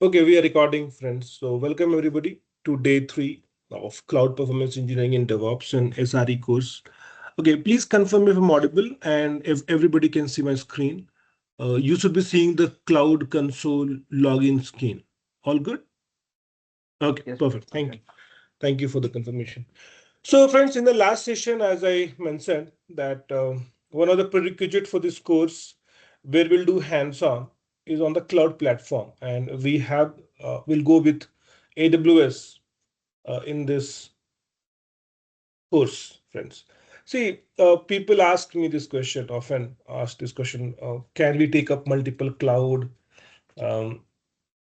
Okay, we are recording, friends. So welcome everybody to day 3 of Cloud Performance Engineering in DevOps and SRE course. Okay, please confirm if I'm audible and if everybody can see my screen. You should be seeing the Cloud Console login screen. All good? Okay, Yes. perfect. Thank you. Thank you for the confirmation. So friends, in the last session, as I mentioned, that one of the prerequisites for this course, where we'll do hands-on, is on the cloud platform, and we'll go with AWS in this course, friends. See, people ask me this question, often ask this question: Can we take up multiple cloud? Um,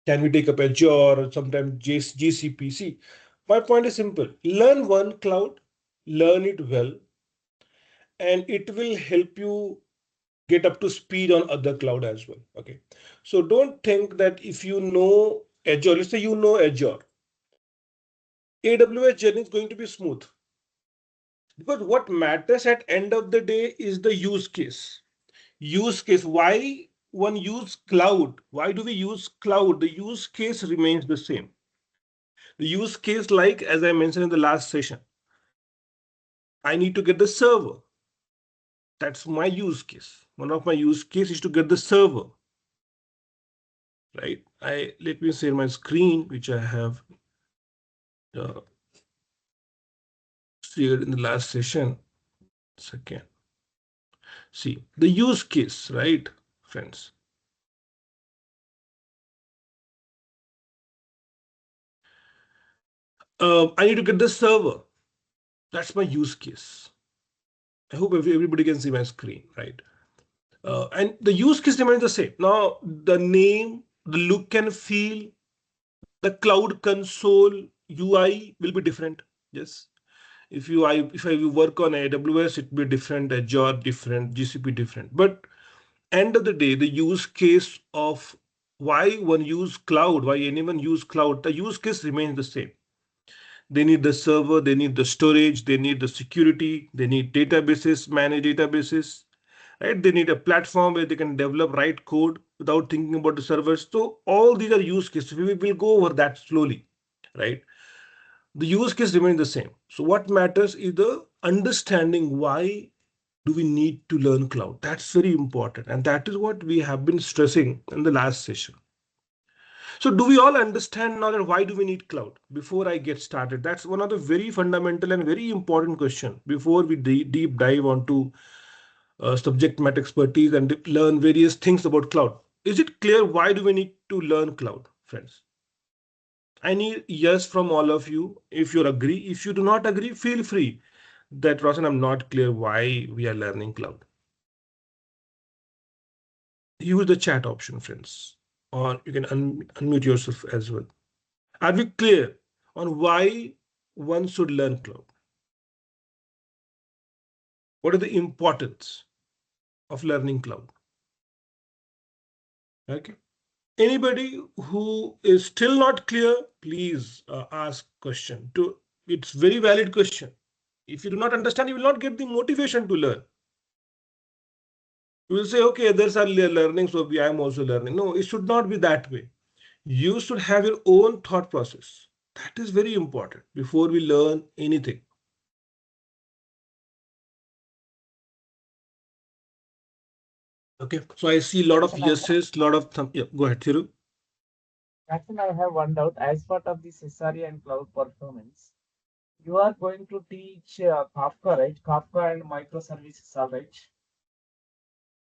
can we take up Azure or sometimes GCP? See, my point is simple: learn one cloud, learn it well, and it will help you get up to speed on other cloud as well. Okay, so don't think that if you know Azure, let's say you know Azure, AWS journey is going to be smooth, because what matters at end of the day is the use case. Use case. Why one use cloud? Why do we use cloud? The use case remains the same. The use case, like as I mentioned in the last session, I need to get the server. That's my use case. One of my use case is to get the server. Right? Let me share my screen, which I have uh, shared in the last session. Second, see the use case, right, friends? I need to get the server. That's my use case. I hope everybody can see my screen, right? And the use case remains the same. Now, the name, the look and feel, the cloud console UI will be different. Yes. If I work on AWS, it will be different, Azure different, GCP different. But end of the day, the use case of why one use cloud, why anyone use cloud, the use case remains the same. They need the server, they need the storage, they need the security, they need databases, manage databases, right? They need a platform where they can develop, write code without thinking about the servers. So all these are use cases. We will go over that slowly, right? The use case remains the same. So what matters is the understanding why do we need to learn cloud. That's very important. And that is what we have been stressing in the last session. So do we all understand now that why do we need cloud? Before I get started, that's one of the very fundamental and very important question before we deep dive onto subject matter expertise and learn various things about cloud. Is it clear why do we need to learn cloud, friends? I need yes from all of you. If you agree, if you do not agree, feel free that Roshan, I'm not clear why we are learning cloud. Use the chat option, friends, or you can unmute yourself as well. Are we clear on why one should learn cloud? What is the importance of learning cloud? Okay. Anybody who is still not clear, please ask question. It's very valid question. If you do not understand, you will not get the motivation to learn. You will say, okay, others are learning, so I am also learning. No, it should not be that way. You should have your own thought process. That is very important before we learn anything. Okay, so I see a lot of yeses, a lot of yeah, go ahead, Thiru. Actually, I have one doubt. As part of this SRE and cloud performance, you are going to teach Kafka, right? Kafka and microservices, all right?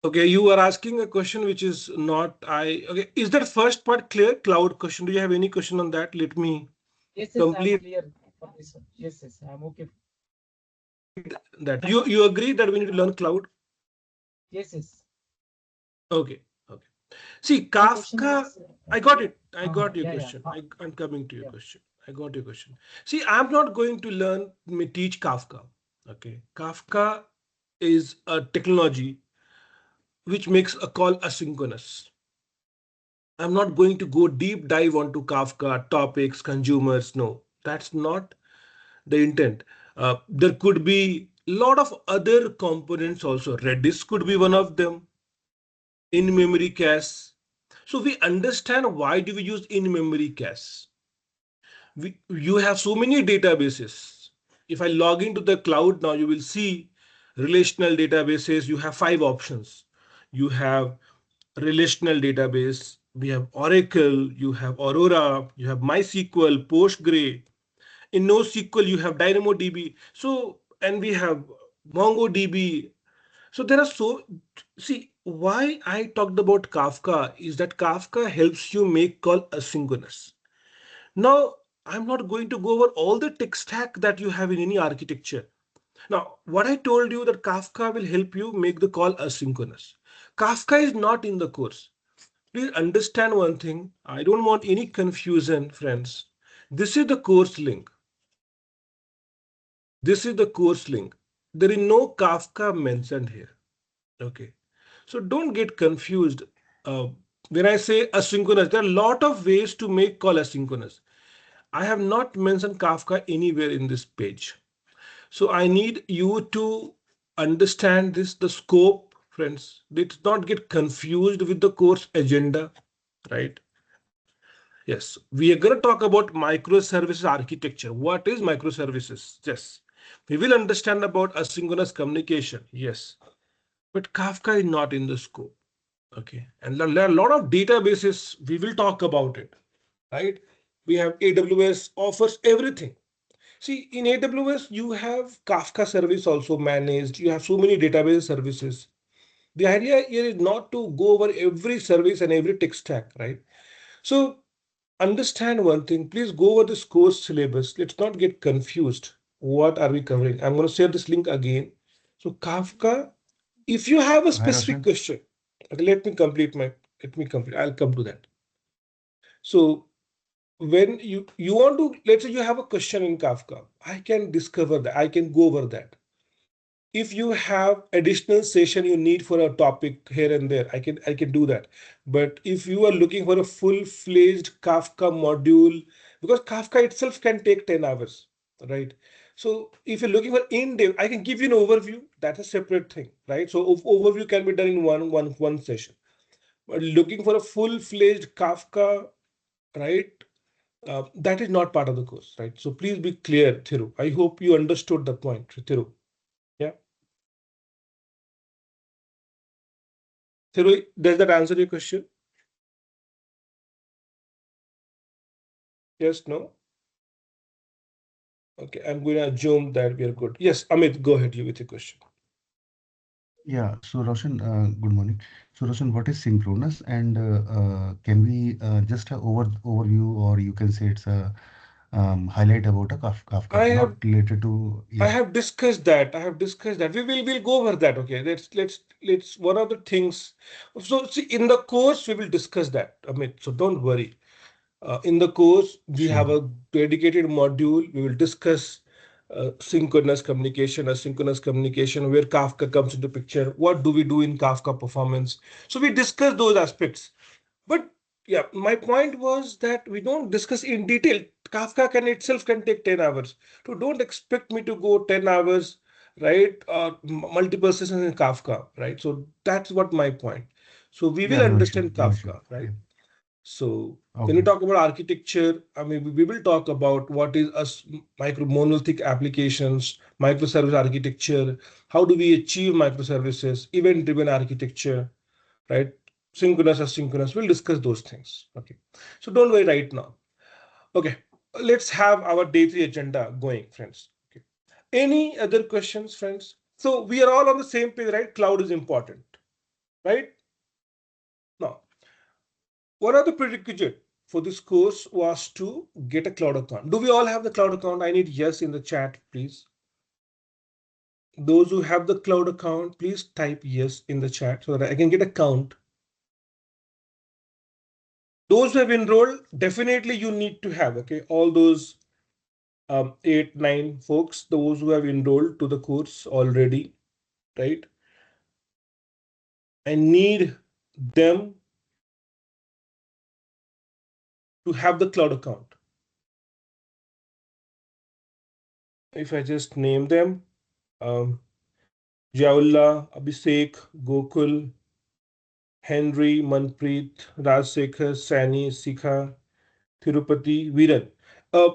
Okay, you are asking a question which is not okay. Is that first part clear? Cloud question. Do you have any question on that? Let me Yes, I'm complete clear for this one. Yes, I'm okay. that. You agree that we need to learn cloud? Yes. Okay, okay. See, My question Kafka, is, I got it. I got your yeah. question. I'm coming to your Yeah. question. I got your question. See, I'm not going to teach Kafka. Okay. Kafka is a technology which makes a call asynchronous. I'm not going to go deep dive onto Kafka, topics, consumers. No, that's not the intent. There could be a lot of other components also. Redis could be one of them. In-memory cache. So we understand why do we use in-memory cache. You have so many databases. If I log into the cloud now, you will see relational databases. You have 5 options. You have relational database, we have Oracle, you have Aurora, you have MySQL, Postgre. In NoSQL, you have DynamoDB. So, and we have MongoDB. So there are see, why I talked about Kafka is that Kafka helps you make call asynchronous. Now, I'm not going to go over all the tech stack that you have in any architecture. Now, what I told you that Kafka will help you make the call asynchronous. Kafka is not in the course. Please understand one thing. I don't want any confusion, friends. This is the course link. This is the course link. There is no Kafka mentioned here. Okay. So don't get confused. Uh, when I say asynchronous, there are a lot of ways to make call asynchronous. I have not mentioned Kafka anywhere in this page. So I need you to understand this, the scope, friends. Let's not get confused with the course agenda, right? Yes, we are going to talk about microservices architecture. What is microservices? Yes. We will understand about asynchronous communication. Yes. But Kafka is not in the scope. Okay. And there are a lot of databases. We will talk about it. Right. We have AWS offers everything. See, in AWS, you have Kafka service also managed. You have so many database services. The idea here is not to go over every service and every tech stack, right? So understand one thing, please go over this course syllabus. Let's not get confused. What are we covering? I'm going to share this link again. So Kafka, if you have a Hi, specific Roshan. question, okay, let me complete. I'll come to that. So when you want to, let's say you have a question in Kafka, I can discover that. I can go over that. If you have additional session you need for a topic here and there, I can do that. But if you are looking for a full-fledged Kafka module, because Kafka itself can take 10 hours, right? So if you're looking for in-depth, I can give you an overview. That's a separate thing, right? So overview can be done in one session. But looking for a full-fledged Kafka, right? That is not part of the course, right? So please be clear, Thiru. I hope you understood the point, Thiru. Yeah. Thiru, does that answer your question? Yes, no? Okay, I'm going to assume that we are good. Yes, Amit, go ahead you with your question. Yeah, so Roshan, good morning. So Roshan, what is synchronous, and can we just a overview, or you can say it's a highlight about a I Kafka, have not related to, I yeah, have discussed that. I have discussed that. We'll go over that. Okay. Let's one of the things. So see in the course we will discuss that, Amit. So don't worry. In the course, we have sure. a dedicated module. We will discuss synchronous communication, asynchronous communication, where Kafka comes into picture. What do we do in Kafka performance? So we discuss those aspects. But yeah, my point was that we don't discuss in detail. Kafka can itself can take 10 hours. So don't expect me to go 10 hours, right? Multiple sessions in Kafka, right? So that's what my point. So we will Yeah, no issue, understand no issue. Kafka, right? Yeah, So when we okay. talk about architecture, I mean, we will talk about what is micro monolithic applications, microservice architecture, how do we achieve microservices, event-driven architecture, right? Synchronous, asynchronous. We'll discuss those things. Okay. So don't worry right now. Okay. Let's have our day 3 agenda going, friends. Okay. Any other questions, friends? So we are all on the same page, right? Cloud is important, right? Now, one of the prerequisite for this course was to get a cloud account. Do we all have the cloud account? I need yes in the chat, please. Those who have the cloud account, please type yes in the chat so that I can get a count. Those who have enrolled, definitely you need to have, okay, all those 8, 9 folks, those who have enrolled to the course already, right? I need them to have the cloud account. If I just name them, um, Jaullah, Abhishek, Gokul, Henry, Manpreet, Rajsekhar, Sani, Sikha, Tirupati, Viren. Uh,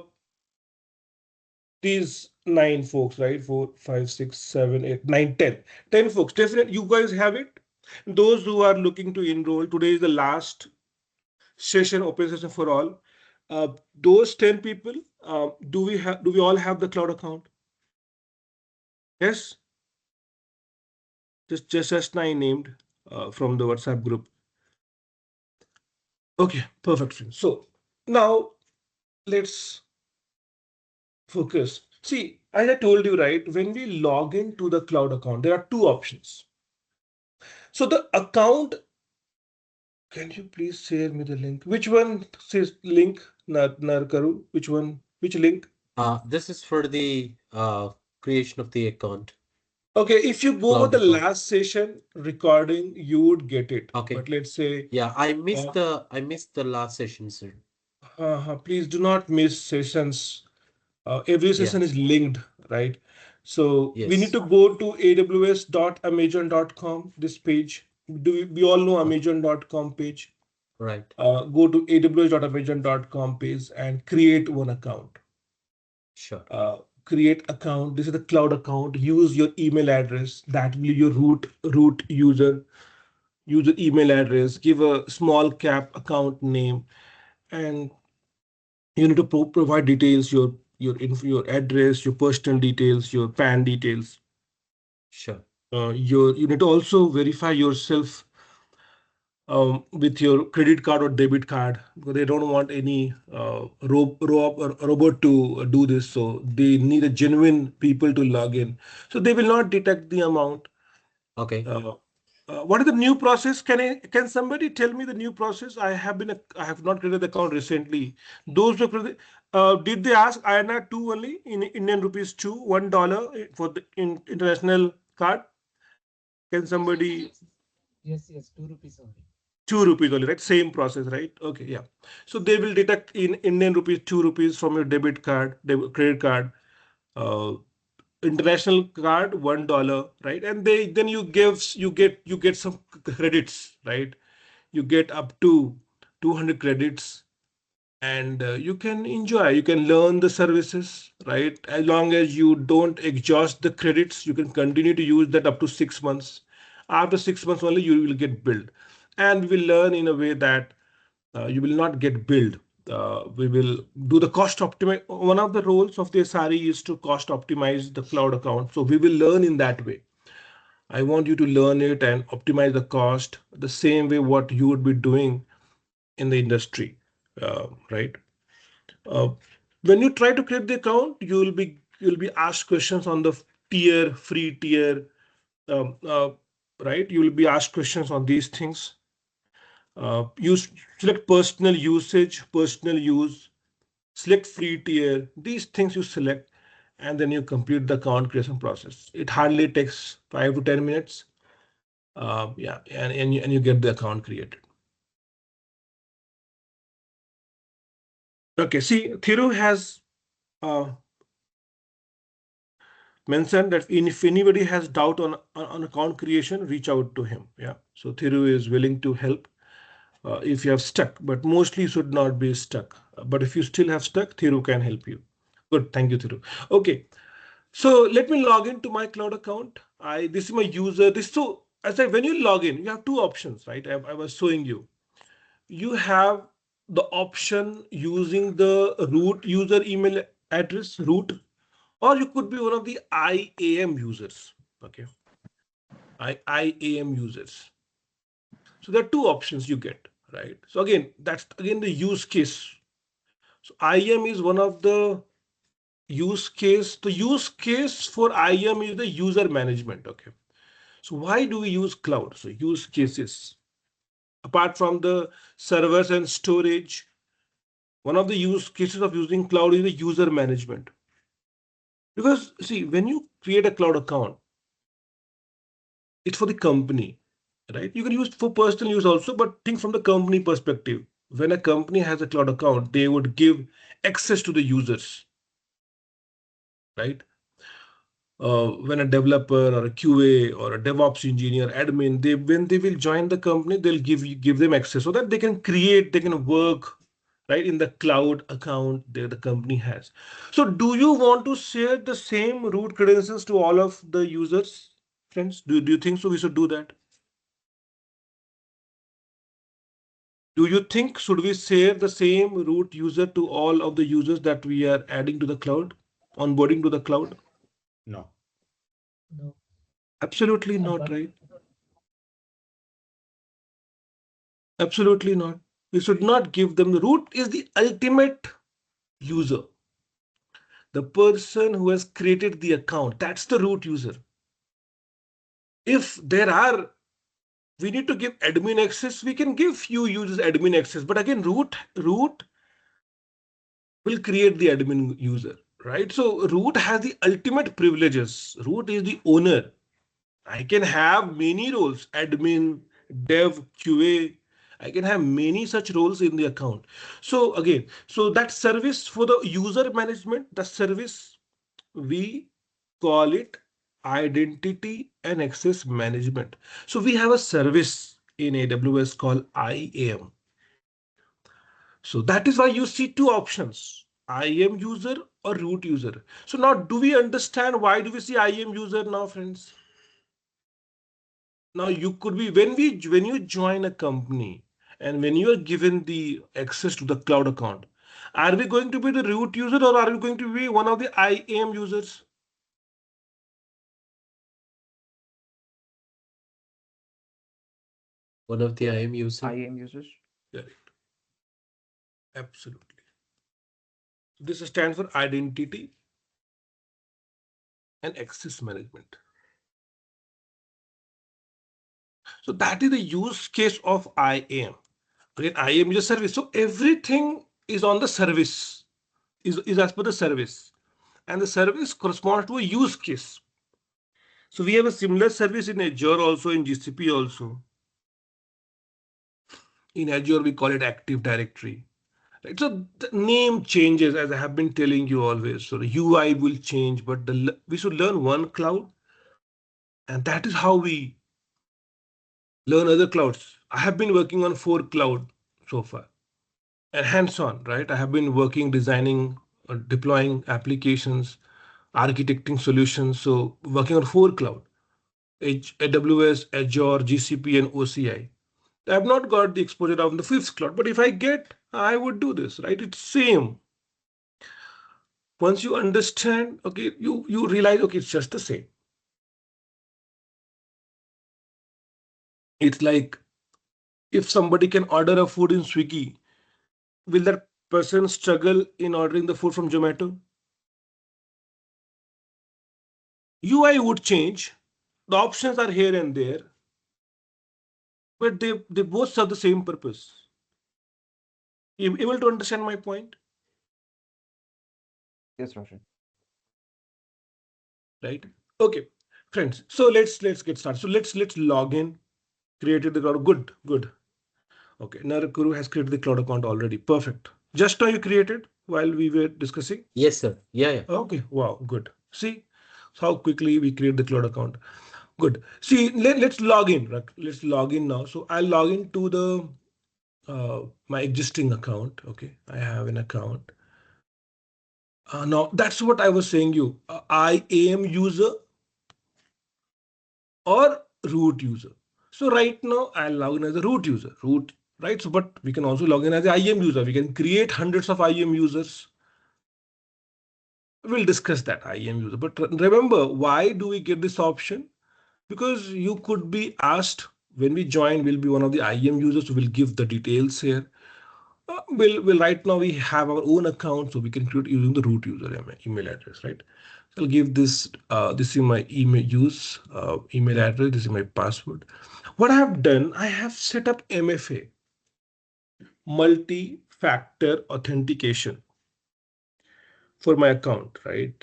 these 9 folks, right? 4, 5, 6, 7, 8, 9, 10. 10 folks. Definitely, you guys have it. Those who are looking to enroll, today is the last session, open session for all. Those 10 people, do we all have the cloud account? Yes, just 9 named from the WhatsApp group. Okay, perfect, friends. So now let's focus. See, as I told you, right, when we log into the cloud account, there are two options. So the account, can you please share me the link? Which one says link, Narkaru? Which one? Which link? This is for the creation of the account. Okay, if you go Cloud with the account. last session recording, you would get it. Okay. But let's say, Yeah, I missed the last session, sir. please do not miss sessions. Every Yeah. session is linked, right? So we need Yes. to go to aws.amazon.com, this page. We all know amazon.com page. Right. Go to aws.amazon.com page and create one account. Sure. Create account. This is the cloud account. Use your email address. That will be your root user email address. Give a small cap account name, and you need to provide details, your address, your personal details, your PAN details. Sure. You need to also verify yourself with your credit card or debit card, because they don't want any robot to do this. So they need a genuine people to log in. So they will not detect the amount. Okay. What is the new process? Can somebody tell me the new process? I have not created the account recently. Those who did they ask INR 2 only in Indian rupees 2, $1 for the international card? Can somebody? Yes, yes, 2 rupees only. 2 rupees only, right? Same process, right? Okay, yeah. So they will deduct in Indian rupees 2 rupees from your debit card, credit card, uh, international card $1, right? And then you get some credits, right? You get up to 200 credits, and you can enjoy. You can learn the services, right? As long as you don't exhaust the credits, you can continue to use that up to 6 months. After 6 months only, you will get billed, and we will learn in a way that you will not get billed. We will do the cost optimize. One of the roles of the SRE is to cost optimize the cloud account. So we will learn in that way. I want you to learn it and optimize the cost the same way what you would be doing in the industry, right? Uh, when you try to create the account, you'll be asked questions on the free tier, um, uh, right? You will be asked questions on these things. Use select personal usage, personal use, select free tier. These things you select, and then you complete the account creation process. It hardly takes 5 to 10 minutes. Yeah, and you get the account created. Okay, see, Thiru has uh, mentioned that if anybody has doubt on account creation, reach out to him. Yeah, so Thiru is willing to help if you have stuck, but mostly you should not be stuck. But if you still have stuck, Thiru can help you. Good, thank you, Thiru. Okay, so let me log into my cloud account. This is my user. So I said when you log in, you have two options, right? I was showing you. You have the option using the root user email address root, or you could be one of the IAM users. Okay, IAM users. So there are two options you get, right? So again, that's again the use case. So IAM is one of the use case. The use case for IAM is the user management. Okay. So why do we use cloud? So use cases. Apart from the servers and storage, one of the use cases of using cloud is the user management. Because see, when you create a cloud account, it's for the company, right? You can use for personal use also, but think from the company perspective. When a company has a cloud account, they would give access to the users, right? when a developer or a QA or a DevOps engineer, admin, when they will join the company, they'll give them access so that they can create, they can work right in the cloud account that the company has. So do you want to share the same root credentials to all of the users, friends? Do you think so we should do that? Do you think should we share the same root user to all of the users that we are adding to the cloud, onboarding to the cloud? No. No. Absolutely not, But right? Absolutely not. We should not give them. The root is the ultimate user. The person who has created the account, that's the root user. If there are, we need to give admin access, we can give few users admin access, but again, root will create the admin user, right? So root has the ultimate privileges. Root is the owner. I can have many roles, admin, dev, QA. I can have many such roles in the account. So again, so that service for the user management, the service, we call it identity and access management. So we have a service in AWS called IAM. So that is why you see two options, IAM user or root user. So now do we understand why do we see IAM user now, friends? Now you could be when you join a company and when you are given the access to the cloud account, are we going to be the root user or are we going to be one of the IAM users? One of the IAM user. IAM users. Correct. Absolutely. This stands for identity and access management. So that is the use case of IAM. Again, IAM is a service. So everything is on the service, is as per the service. And the service corresponds to a use case. So we have a similar service in Azure also, in GCP also. In Azure, we call it Active Directory. Right? So the name changes, as I have been telling you always. So the UI will change, but we should learn one cloud. And that is how we learn other clouds. I have been working on 4 cloud so far. And hands-on, right? I have been working, designing, deploying applications, architecting solutions. So working on 4 cloud, AWS, Azure, GCP, and OCI. I have not got the exposure of the 5th cloud, but if I get, I would do this, right? It's same. Once you understand, okay, you realize, okay, it's just the same. It's like if somebody can order a food in Swiggy, will that person struggle in ordering the food from Jmeter? UI would change. The options are here and there, but they both serve the same purpose. You able to understand my point? Yes, Roshan. Right? Okay, friends. So let's get started. So let's log in. Created the cloud. Good. Okay, Narakuru has created the cloud account already. Perfect. Just now you created while we were discussing? Yes, sir. Yeah. Okay, wow, good. See how quickly we create the cloud account. Good. See, let's log in. Right? Let's log in now. So I'll log into the my existing account. Okay, I have an account. Now that's what I was saying you. I am user or root user. So right now I'll log in as a root user. Root, right? So but we can also log in as an IAM user. We can create hundreds of IAM users. We'll discuss that IAM user. But remember, why do we get this option? Because you could be asked when we join, we'll be one of the IAM users who will give the details here. Well, right now we have our own account, so we can create using the root user email address, right? So I'll give this, this is my email address, this is my password. What I have done, I have set up MFA, multi-factor authentication for my account, right?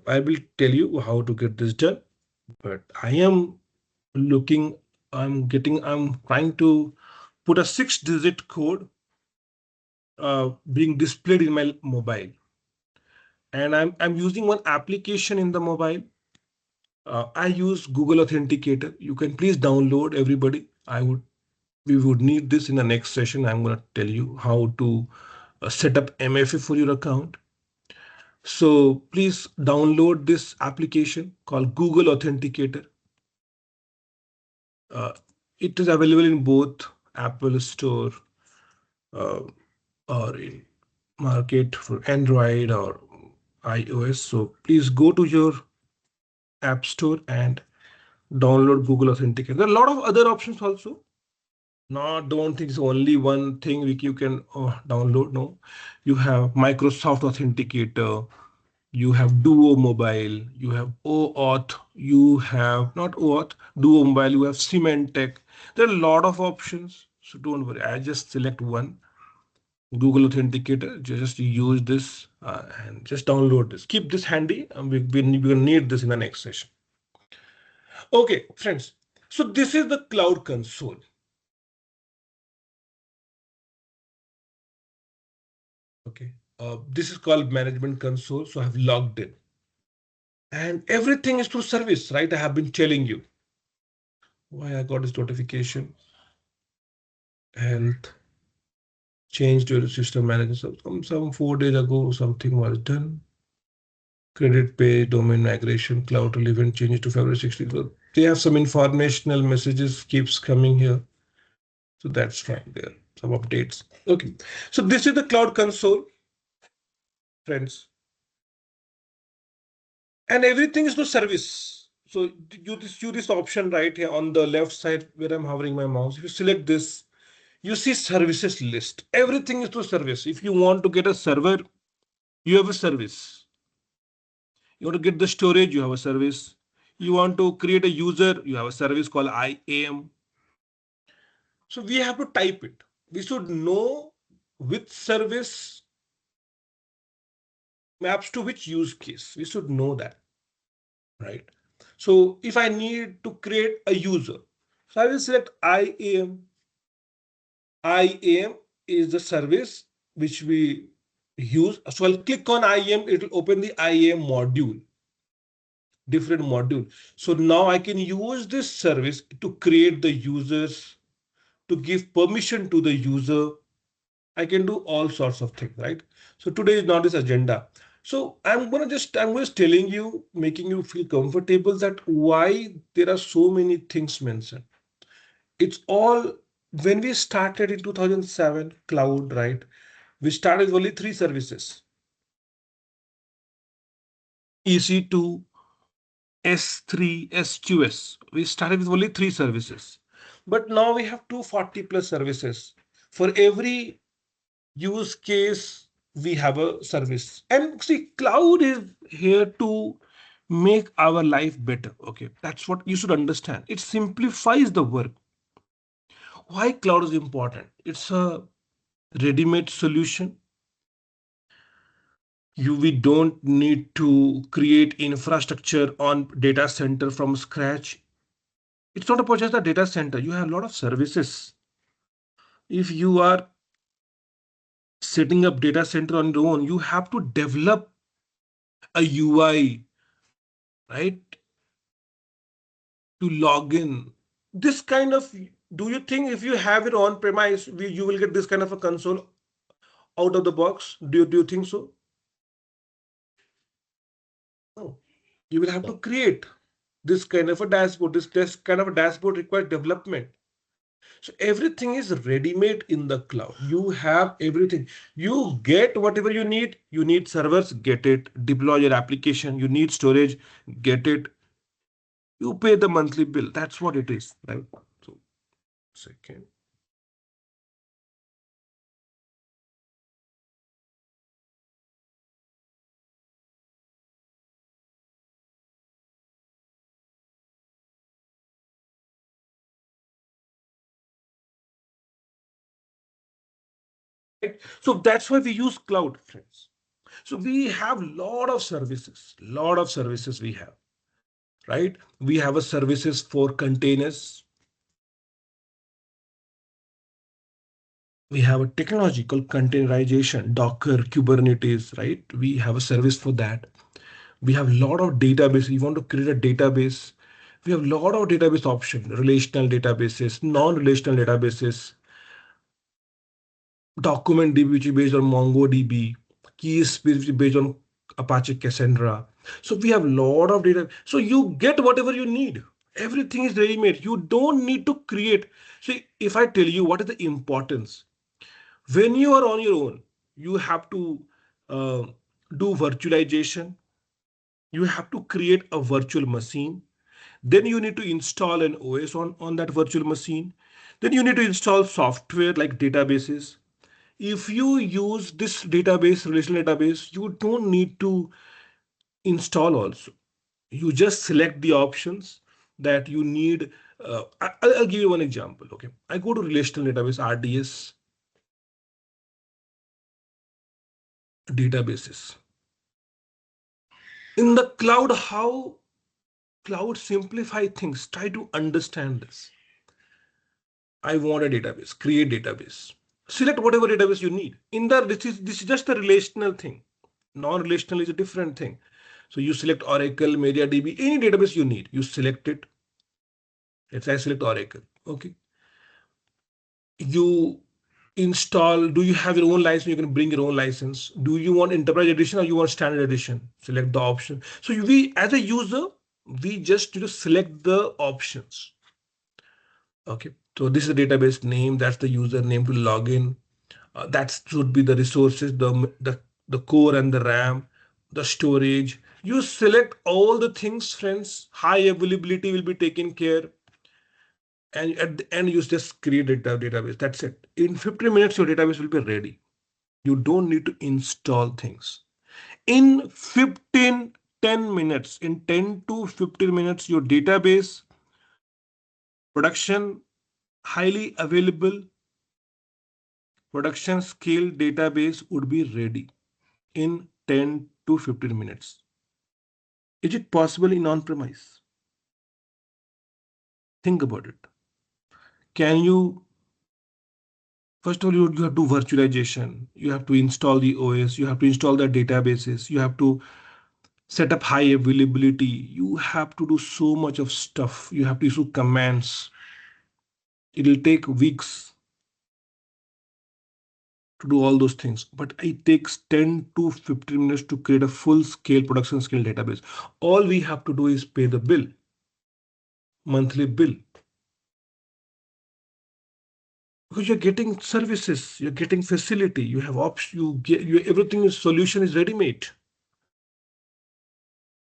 I will tell you how to get this done, but I am looking, I'm trying to put a 6-digit code being displayed in my mobile. And I'm using one application in the mobile. I use Google Authenticator. You can please download, everybody. We would need this in the next session. I'm going to tell you how to set up MFA for your account. So please download this application called Google Authenticator. Uh, it is available in both Apple Store uh, or in market for Android or iOS. So please go to your App Store and download Google Authenticator. There are a lot of other options also. No, don't think it's only one thing which you can download. No, you have Microsoft Authenticator, you have Duo Mobile, you have OAuth, you have not OAuth, Duo Mobile, you have Symantec. There are a lot of options. So don't worry. I just select one, Google Authenticator. Just use this and just download this. Keep this handy, and we will need this in the next session. Okay, friends. So this is the Cloud Console. Okay, this is called Management Console. So I have logged in, and everything is through service, right? I have been telling you why I got this notification. Health changed your system manager. Some 4 days ago, something was done. Credit page, domain migration, cloud event changes to February 16th. So they have some informational messages keeps coming here. So that's fine. There some updates. Okay, so this is the Cloud Console, friends. And everything is to service. So you this option right here on the left side where I'm hovering my mouse. If you select this, you see services list. Everything is to service. If you want to get a server, you have a service. You want to get the storage, you have a service. You want to create a user, you have a service called IAM. So we have to type it. We should know which service maps to which use case. We should know that, right? So if I need to create a user, so I will select IAM. IAM is the service which we use. So I'll click on IAM, it will open the IAM module, different module. So now I can use this service to create the users, to give permission to the user. I can do all sorts of things, right? So today is not this agenda. So I'm just telling you, making you feel comfortable that why there are so many things mentioned. It's all when we started in 2007 cloud, right? We started with only 3 services: EC2, S3, SQS. We started with only 3 services, but now we have 240 plus services. For every use case, we have a service. And see, cloud is here to make our life better. Okay, that's what you should understand. It simplifies the work. Why cloud is important? It's a ready-made solution. We don't need to create infrastructure on data center from scratch. It's not about just the data center. You have a lot of services. If you are setting up data center on your own, you have to develop a UI, right? To log in. This kind of, do you think if you have it on premise, you will get this kind of a console out of the box? Do you think so? No. You will have to create this kind of a dashboard. This kind of a dashboard requires development. So everything is ready-made in the cloud. You have everything. You get whatever you need. You need servers, get it. Deploy your application. You need storage, get it. You pay the monthly bill. That's what it is, right? So, second. Right? So that's why we use cloud, friends. So we have lot of services we have, right? We have a services for containers. We have a technology called containerization, Docker, Kubernetes, right? We have a service for that. We have a lot of database. You want to create a database. We have a lot of database options, relational databases, non-relational databases, document DB, which is based on MongoDB, keys which is based on Apache Cassandra. So we have a lot of data. So you get whatever you need. Everything is ready-made. You don't need to create. See, if I tell you what is the importance, when you are on your own, you have to uh, do virtualization. You have to create a virtual machine. Then you need to install an OS on that virtual machine. Then you need to install software like databases. If you use this database, relational database, you don't need to install also. You just select the options that you need. I'll give you one example. Okay, I go to relational database, RDS databases. In the cloud, how cloud simplify things. Try to understand this. I want a database, create database. Select whatever database you need. This is just a relational thing. Non-relational is a different thing. So you select Oracle, MariaDB, any database you need. You select it. Let's say I select Oracle. Okay. You install. Do you have your own license? You can bring your own license. Do you want enterprise edition or you want standard edition? Select the option. So we, as a user, we just need to select the options. Okay. So this is the database name. That's the username to log in. That should be the resources, the core and the RAM, the storage. You select all the things, friends. High availability will be taken care. And at the end, you just create a database. That's it. In 15 minutes, your database will be ready. You don't need to install things. In 10 minutes, in 10 to 15 minutes, your database production, highly available production scale database would be ready in 10 to 15 minutes. Is it possible in on-premise? Think about it. Can you, first of all, you have to do virtualization. You have to install the OS. You have to install the databases. You have to set up high availability. You have to do so much of stuff. You have to issue commands. It will take weeks to do all those things, but it takes 10 to 15 minutes to create a full scale production scale database. All we have to do is pay the bill, monthly bill. Because you're getting services, you're getting facility, you have options, everything is solution is ready made.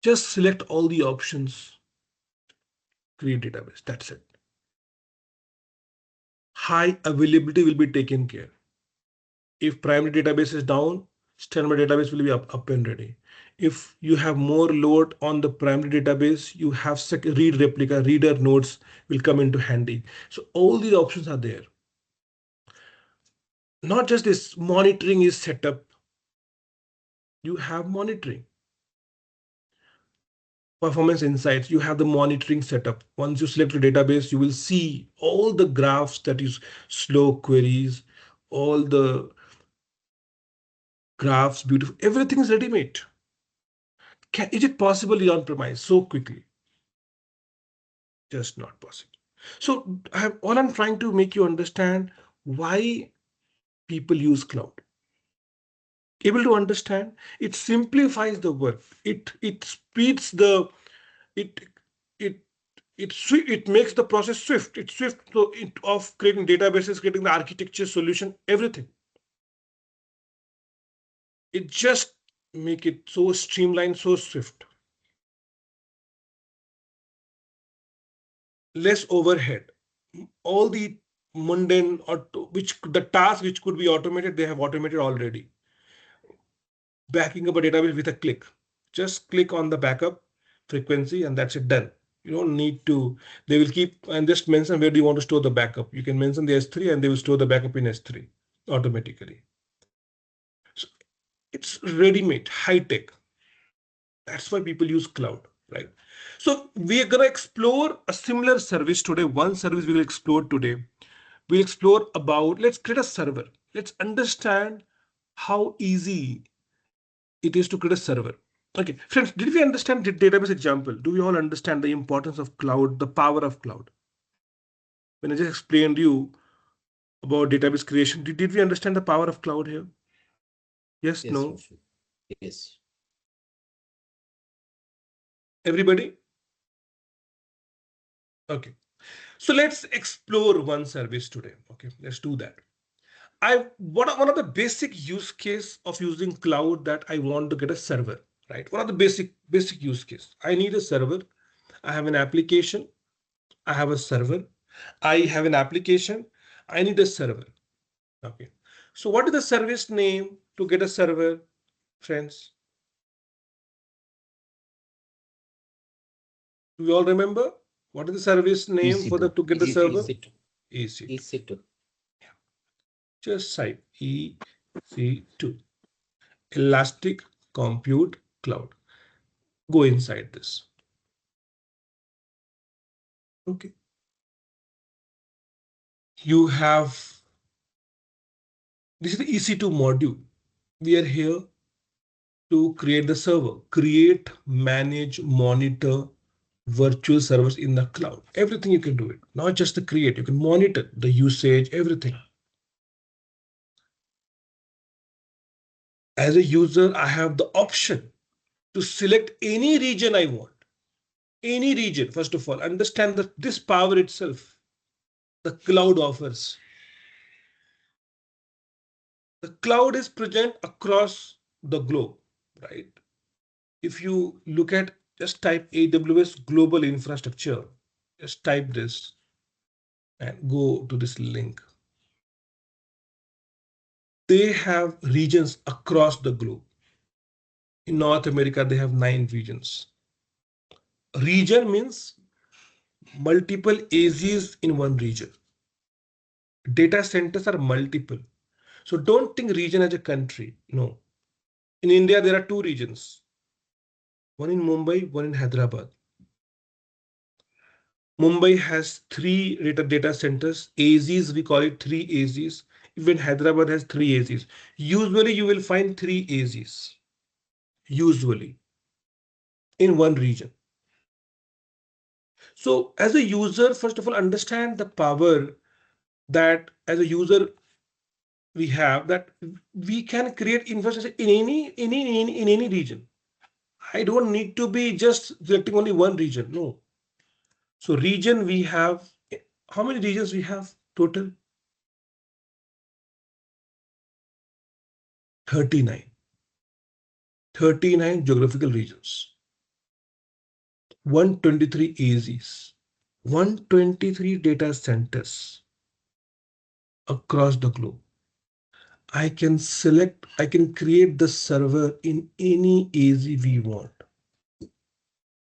Just select all the options, create database. That's it. High availability will be taken care. If primary database is down, standard database will be up and ready. If you have more load on the primary database, you have read replica, reader nodes will come into handy. So all these options are there. Not just this, monitoring is set up. You have monitoring. Performance insights, you have the monitoring setup. Once you select a database, you will see all the graphs, that is slow queries, all the graphs, beautiful, everything is ready-made. Is it possible on-premise so quickly? Just not possible. So all I'm trying to make you understand why people use cloud. Able to understand, it simplifies the work. It speeds the, it makes the process swift. It's swift of creating databases, creating the architecture solution, everything. It just make it so streamlined, so swift. Less overhead. All the mundane or the tasks which could be automated, they have automated already. Backing up a database with a click. Just click on the backup frequency and that's it, done. You don't need to, they will keep and just mention where do you want to store the backup. You can mention the S3 and they will store the backup in S3 automatically. So it's ready-made, high-tech. That's why people use cloud, right? So we are gonna explore a similar service today. One service we will explore today. We'll explore about, let's create a server. Let's understand how easy it is to create a server. Okay, friends, did we understand the database example? Do we all understand the importance of cloud, the power of cloud? When I just explained you about database creation, did we understand the power of cloud here? Yes, Yes, no? Roshan. Yes. Everybody? Okay. So let's explore one service today. Okay, let's do that. One of the basic use case of using cloud that I want to get a server, right? One of the basic use case. I need a server. I have an application. I have a server. I have an application. I need a server. Okay. So what is the service name to get a server, friends? Do you all remember? What is the service name for the EC2. to get the server? EC2. EC2. EC2. Just type EC2. Elastic Compute Cloud. Go inside this. Okay. You have, this is the EC2 module. We are here to create the server, create, manage, monitor virtual servers in the cloud. Everything you can do it, not just the create, you can monitor the usage, everything. As a user, I have the option to select any region I want. Any region, first of all, understand that this power itself, the cloud offers. The cloud is present across the globe, right? If you look at, just type AWS global infrastructure, just type this and go to this link. They have regions across the globe. In North America, they have 9 regions. Region means multiple AZs in one region. Data centers are multiple. So don't think region as a country. No. In India, there are 2 regions. One in Mumbai, one in Hyderabad. Mumbai has 3 data centers. AZs, we call it 3 AZs. Even Hyderabad has 3 AZs. Usually you will find 3 AZs. Usually in one region. So as a user, first of all, understand the power that as a user we have, that we can create infrastructure in any region. I don't need to be just selecting only one region. No. So region we have, how many regions we have total? 39. 39 geographical regions. 123 AZs. 123 data centers across the globe. I can select, I can create the server in any AZ we want.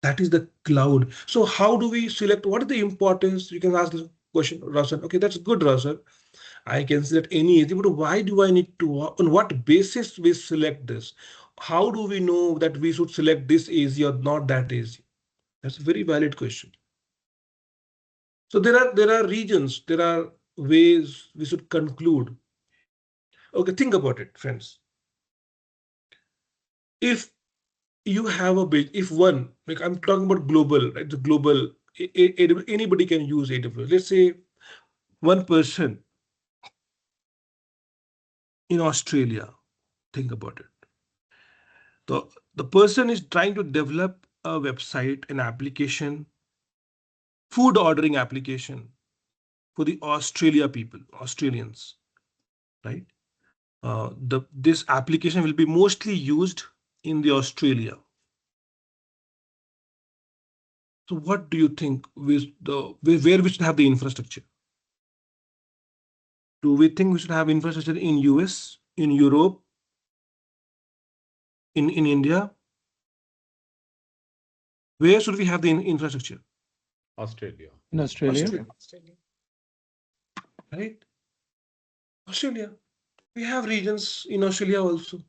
That is the cloud. So how do we select? What is the importance? You can ask this question, Rasan. Okay, that's good, Rasan. I can select any AZ, but why do I need to? On what basis we select this? How do we know that we should select this AZ or not that AZ? That's a very valid question. So there are regions, there are ways we should conclude. Okay, think about it, friends. If you have a big, if one, like I'm talking about global, right? The global, anybody can use AWS. Let's say one person in Australia, think about it. The person is trying to develop a website, an application, food ordering application for the Australia people, Australians, right? This application will be mostly used in the Australia. So what do you think with where we should have the infrastructure? Do we think we should have infrastructure in US, in Europe, in India? Where should we have the infrastructure? Australia. In Australia. Right? Australia. We have regions in Australia also.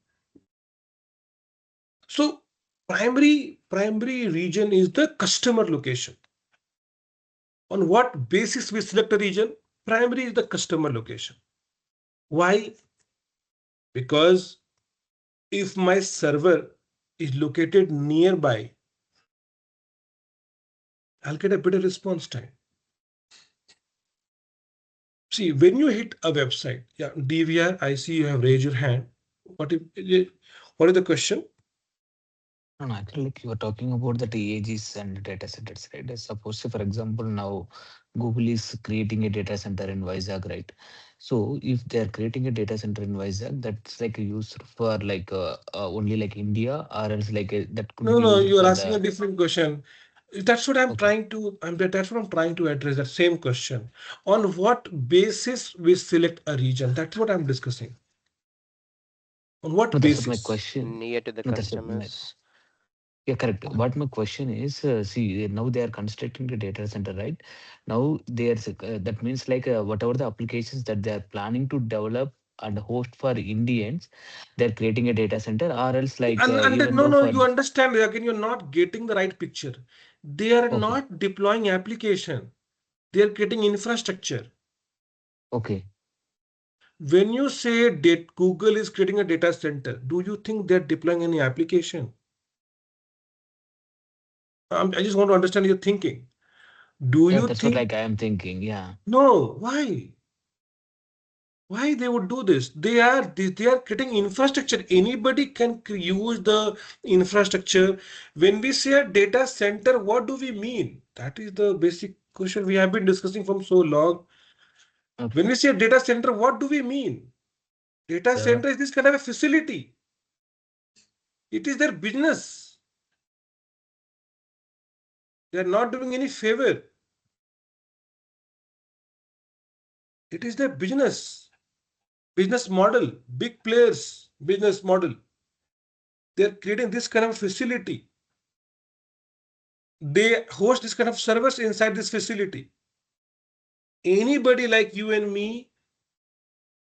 So primary region is the customer location. On what basis we select a region? Primary is the customer location. Why? Because if my server is located nearby, I'll get a better response time. See, when you hit a website, yeah, DVR, I see you have raised your hand. What is the question? No, actually, like you are talking about the TAGs and data centers, right? Suppose, say, for example, now Google is creating a data center in Vizag, right? So if they are creating a data center in Vizag, that's like used for like only like India, or else like that could be No, used you are for asking a the. different question. That's what I'm Okay. trying to. That's what I'm trying to address. That same question. On what basis we select a region? That's what I'm discussing. On No, what that's what my basis? question. Near to the No, that's what my. customers. Yeah, correct. What my question is, see, now they are constructing the data center, right? Now there's that means like whatever the applications that they are planning to develop and host for Indians, they're creating a data center, or else like even though No, for you understand again. You're not getting the right picture. They are okay, not deploying application. They are creating infrastructure. okay, When you say Google is creating a data center, do you think they're deploying any application? I just want to understand your thinking. Do yeah, you that's what think? like I am thinking. Yeah, No, why? Why they would do this? They are creating infrastructure. Anybody can use the infrastructure. When we say a data center, what do we mean? That is the basic question we have been discussing from so long. When okay, we say data center, what do we mean? Data yeah, center is this kind of a facility. It is their business. They are not doing any favor. It is their business model, big players, business model. They are creating this kind of facility. They host this kind of servers inside this facility. Anybody like you and me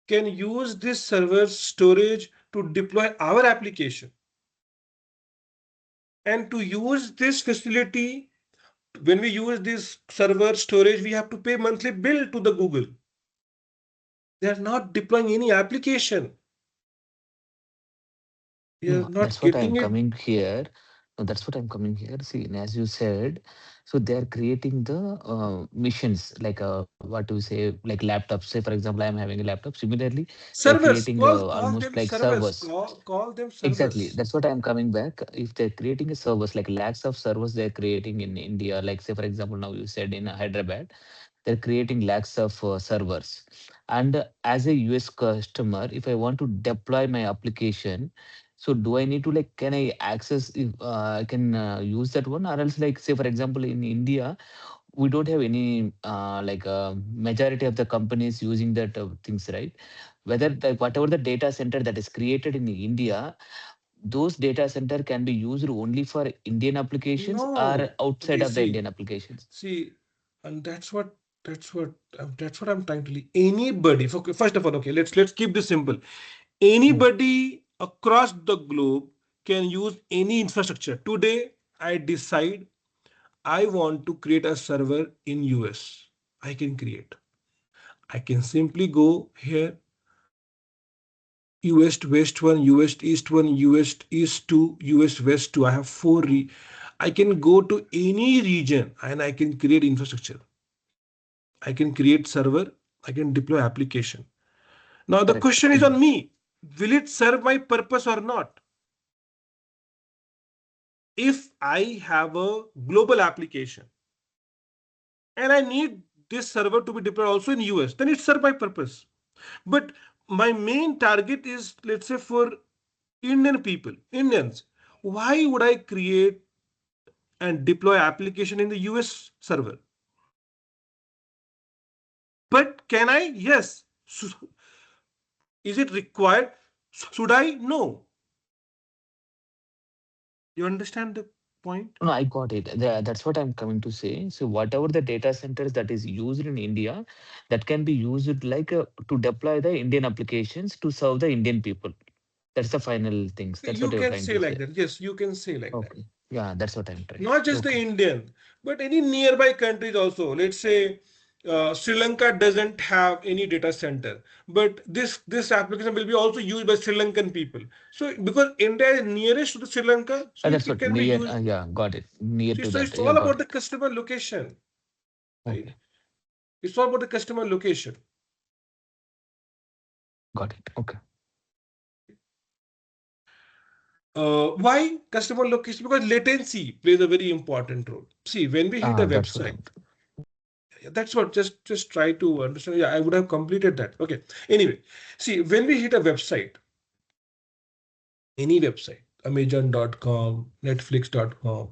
can use this server storage to deploy our application. And to use this facility, when we use this server storage, we have to pay monthly bill to the Google. They are not deploying any application. They are no, not that's what I am getting it. coming here. No, that's what I'm coming here. See, and as you said, so they are creating the missions like what do we say, like laptops. Say, for example, I'm having a laptop. Similarly, they're Servers, creating call almost them like servers. servers. Call them Exactly. servers. That's what I'm coming back. If they're creating a servers, like lakhs of servers they're creating in India, like say, for example, now you said in Hyderabad, they're creating lakhs of servers. And as a US customer, if I want to deploy my application, so do I need to like, can I access, if I can use that one? Or else like, say, for example, in India, we don't have any like majority of the companies using that things, right? Whether the, whatever the data center that is created in India, those data center can be used only for Indian applications or No. outside Okay, of the Indian applications. see, and that's what I'm trying to leave. Anybody, first of all, okay, let's keep this simple. Yeah. Anybody across the globe can use any infrastructure. Today, I decide I want to create a server in US. I can create. I can simply go here, US West 1, US East 1, US East 2, US West 2. I have I can go to any region and I can create infrastructure. I can create server. I can deploy application. Now the Correct. question is on me. Will it serve my purpose or not? If I have a global application and I need this server to be deployed also in US, then it serves my purpose. But my main target is, let's say, for Indian people, Indians. Why would I create and deploy application in the US server? But can I? Yes. Is it required? Should I? No. You understand the point? No, I got it. That's what I'm coming to say. So whatever the data centers that is used in India, that can be used like to deploy the Indian applications to serve the Indian people. That's the final things. That's what You you're can trying say to like say. that. Yes, you can say like that. Okay. Yeah, that's what I'm trying. Not just the Okay. Indian, but any nearby countries also. Let's say Sri Lanka doesn't have any data center, but this application will be also used by Sri Lankan people. So because India is nearest to the Sri Lanka, so That's it what can be near. used. Yeah, got it. Near to So that. it's Yeah, all got about it. the customer location, right? Okay, It's all about the customer location. got it. Okay. Why customer location? Because latency plays a very important role. See, when we hit a That's what website, I'm. that's what just try to understand. Yeah, I would have completed that. Okay. Anyway, see, when we hit a website, any website, Amazon.com, Netflix.com,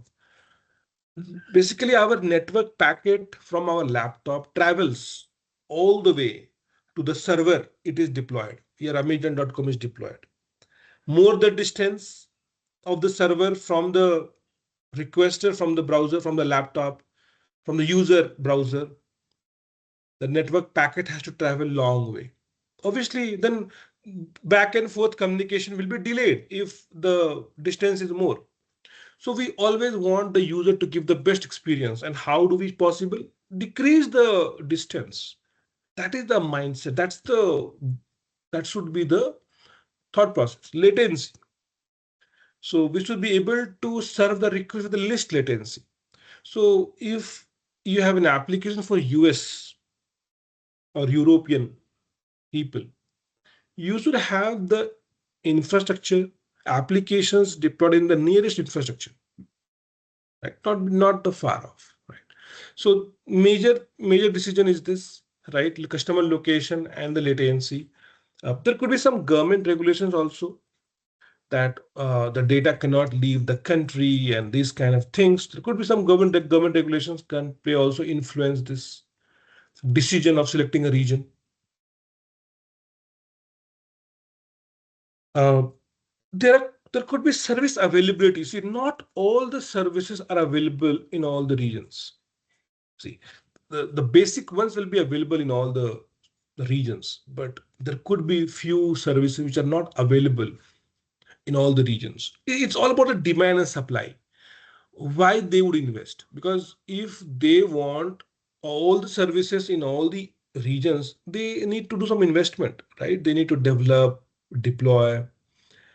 basically our network packet from our laptop travels all the way to the server it is deployed. Here Amazon.com is deployed. More the distance of the server from the requester, from the browser, from the laptop, from the user browser, the network packet has to travel long way. Obviously, then back and forth communication will be delayed if the distance is more. So we always want the user to give the best experience. And how do we possible? Decrease the distance. That is the mindset. That should be the thought process. Latency. So we should be able to serve the request with the least latency. So if you have an application for US or European people, you should have the infrastructure applications deployed in the nearest infrastructure, right? Not the far off, right? So major decision is this, right? Customer location and the latency. There could be some government regulations also that the data cannot leave the country and these kind of things. There could be some government regulations can play also influence this decision of selecting a region. Uh, there could be service availability. See, not all the services are available in all the regions. See, the basic ones will be available in all the regions, but there could be few services which are not available in all the regions. It's all about the demand and supply. Why they would invest? Because if they want all the services in all the regions, they need to do some investment, right? They need to develop, deploy,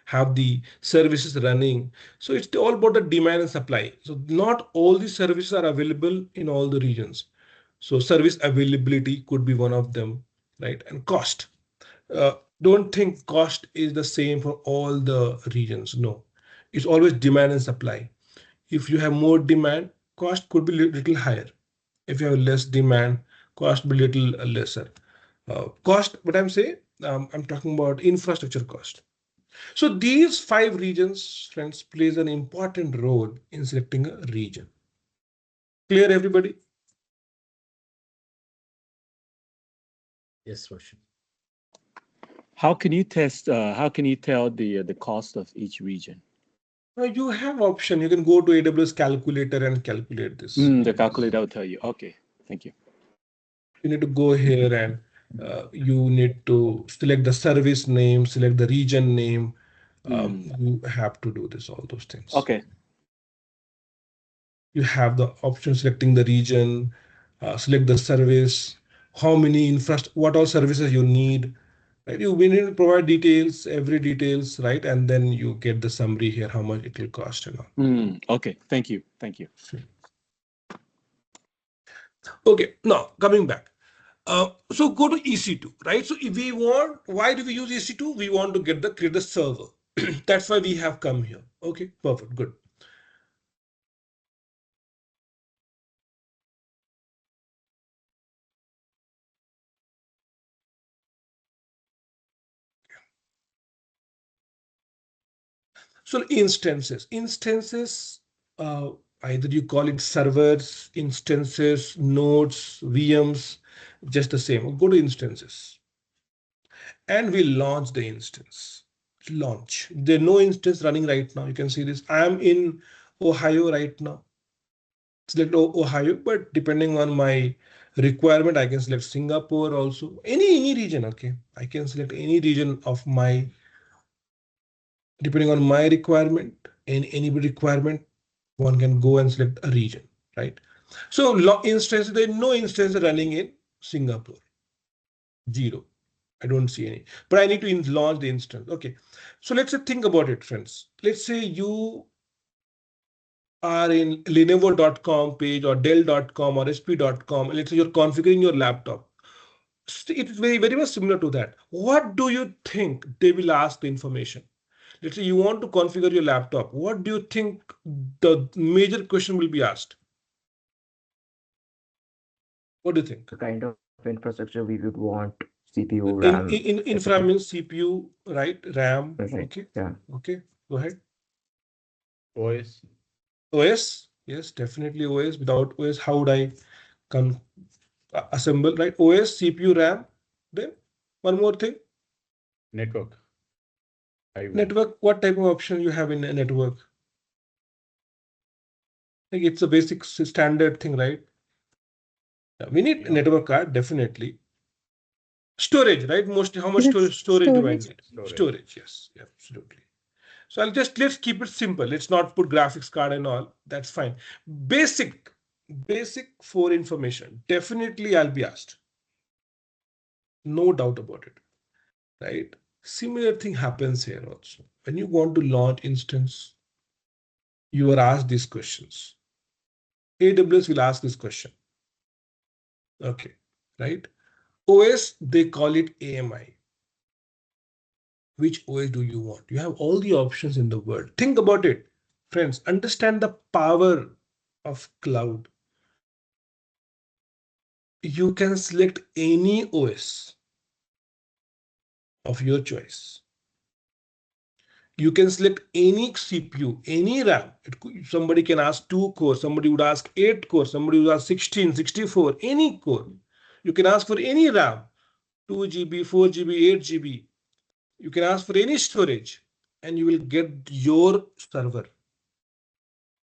have the services running. So it's all about the demand and supply. So not all the services are available in all the regions. So service availability could be one of them, right? And cost. Don't think cost is the same for all the regions. No, it's always demand and supply. If you have more demand, cost could be little higher. If you have less demand, cost be little lesser. Cost, what I'm saying, I'm talking about infrastructure cost. So these five regions, friends, plays an important role in selecting a region. Clear, everybody? Yes, Roshan. How can you test? How can you tell the cost of each region? Now you have option. You can go to AWS calculator and calculate this. The calculator will tell you. Okay, thank you. You need to go here and you need to select the service name, select the region name. You have to do this, all those things. Okay. You have the option selecting the region, select the service, how many what all services you need. Right? We need to provide details, every details, right? And then you get the summary here, how much it will cost and all. Okay, thank you. Thank you. Okay, now coming back. So go to EC2, right? So if we want, why do we use EC2? We want to create the server. That's why we have come here. Okay, perfect, good. So instances, either you call it servers, instances, nodes, VMs, just the same. Go to instances, and we launch the instance. Launch. There's no instance running right now. You can see this. I'm in Ohio right now. Select Ohio, but depending on my requirement, I can select Singapore also. Any region. Okay, I can select any region of my, depending on my requirement and any requirement, one can go and select a region, right? So instance, there's no instance running in. Singapore, 0. I don't see any, but I need to launch the instance. Okay, so let's say think about it, friends. Let's say you are in Lenovo.com page or Dell.com or SP.com, and let's say you're configuring your laptop. It's very much similar to that. What do you think they will ask the information? Let's say you want to configure your laptop. What do you think the major question will be asked? What do you think? The kind of infrastructure we would want, CPU, In RAM, infra etc. means CPU, right? RAM. Right. Okay. Yeah. Okay. Go ahead. OS. OS. Yes, definitely OS. Without OS, how would I assemble, right? OS, CPU, RAM. Then one more thing. Network. Network. What type of option you have in a network? Like it's a basic standard thing, right? We need a network card, definitely. Storage, right? Mostly, how much storage do I need? Storage, yes, absolutely. So let's keep it simple. Let's not put graphics card and all. That's fine. Basic for information. Definitely I'll be asked. No doubt about it, right? Similar thing happens here also. When you want to launch instance, you are asked these questions. AWS will ask this question. Okay, right? OS, they call it AMI. Which OS do you want? You have all the options in the world. Think about it, friends. Understand the power of cloud. You can select any OS of your choice. You can select any CPU, any RAM. Somebody can ask 2 cores, somebody would ask 8 cores, somebody would ask 16, 64, any core. You can ask for any RAM, 2 GB, 4 GB, 8 GB. You can ask for any storage and you will get your server,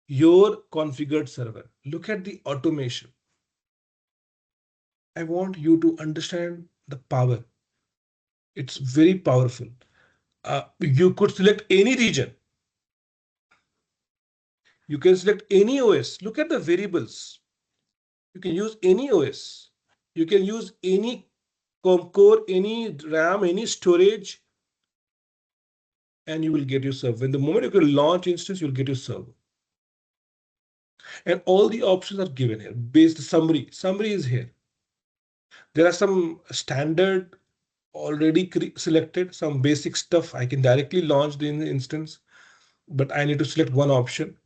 your configured server. Look at the automation. I want you to understand the power. It's very powerful. You could select any region. You can select any OS. Look at the variables. You can use any OS. You can use any core, any RAM, any storage, and you will get your server. When the moment you can launch instance, you'll get your server. And all the options are given here. Based summary. Summary is here. There are some standard already selected, some basic stuff. I can directly launch the instance, but I need to select one option,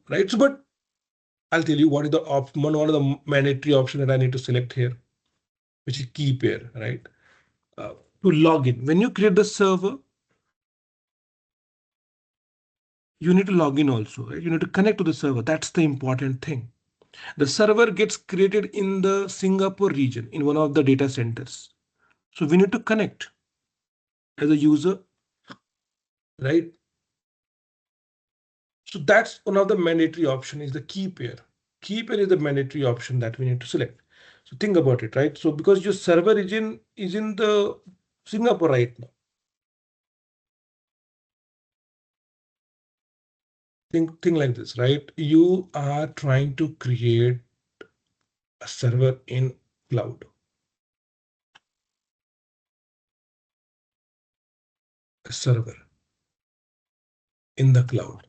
right? So, but I'll tell you what is the one of the mandatory option that I need to select here, which is key pair, right? To log in, when you create the server, you need to log in also, right? You need to connect to the server. That's the important thing. The server gets created in the Singapore region in one of the data centers. So we need to connect as a user, right? So that's one of the mandatory option is the key pair. Key pair is the mandatory option that we need to select. So think about it, right? So because your server is in the Singapore right now. Think like this, right? You are trying to create a server in cloud. A server in the cloud.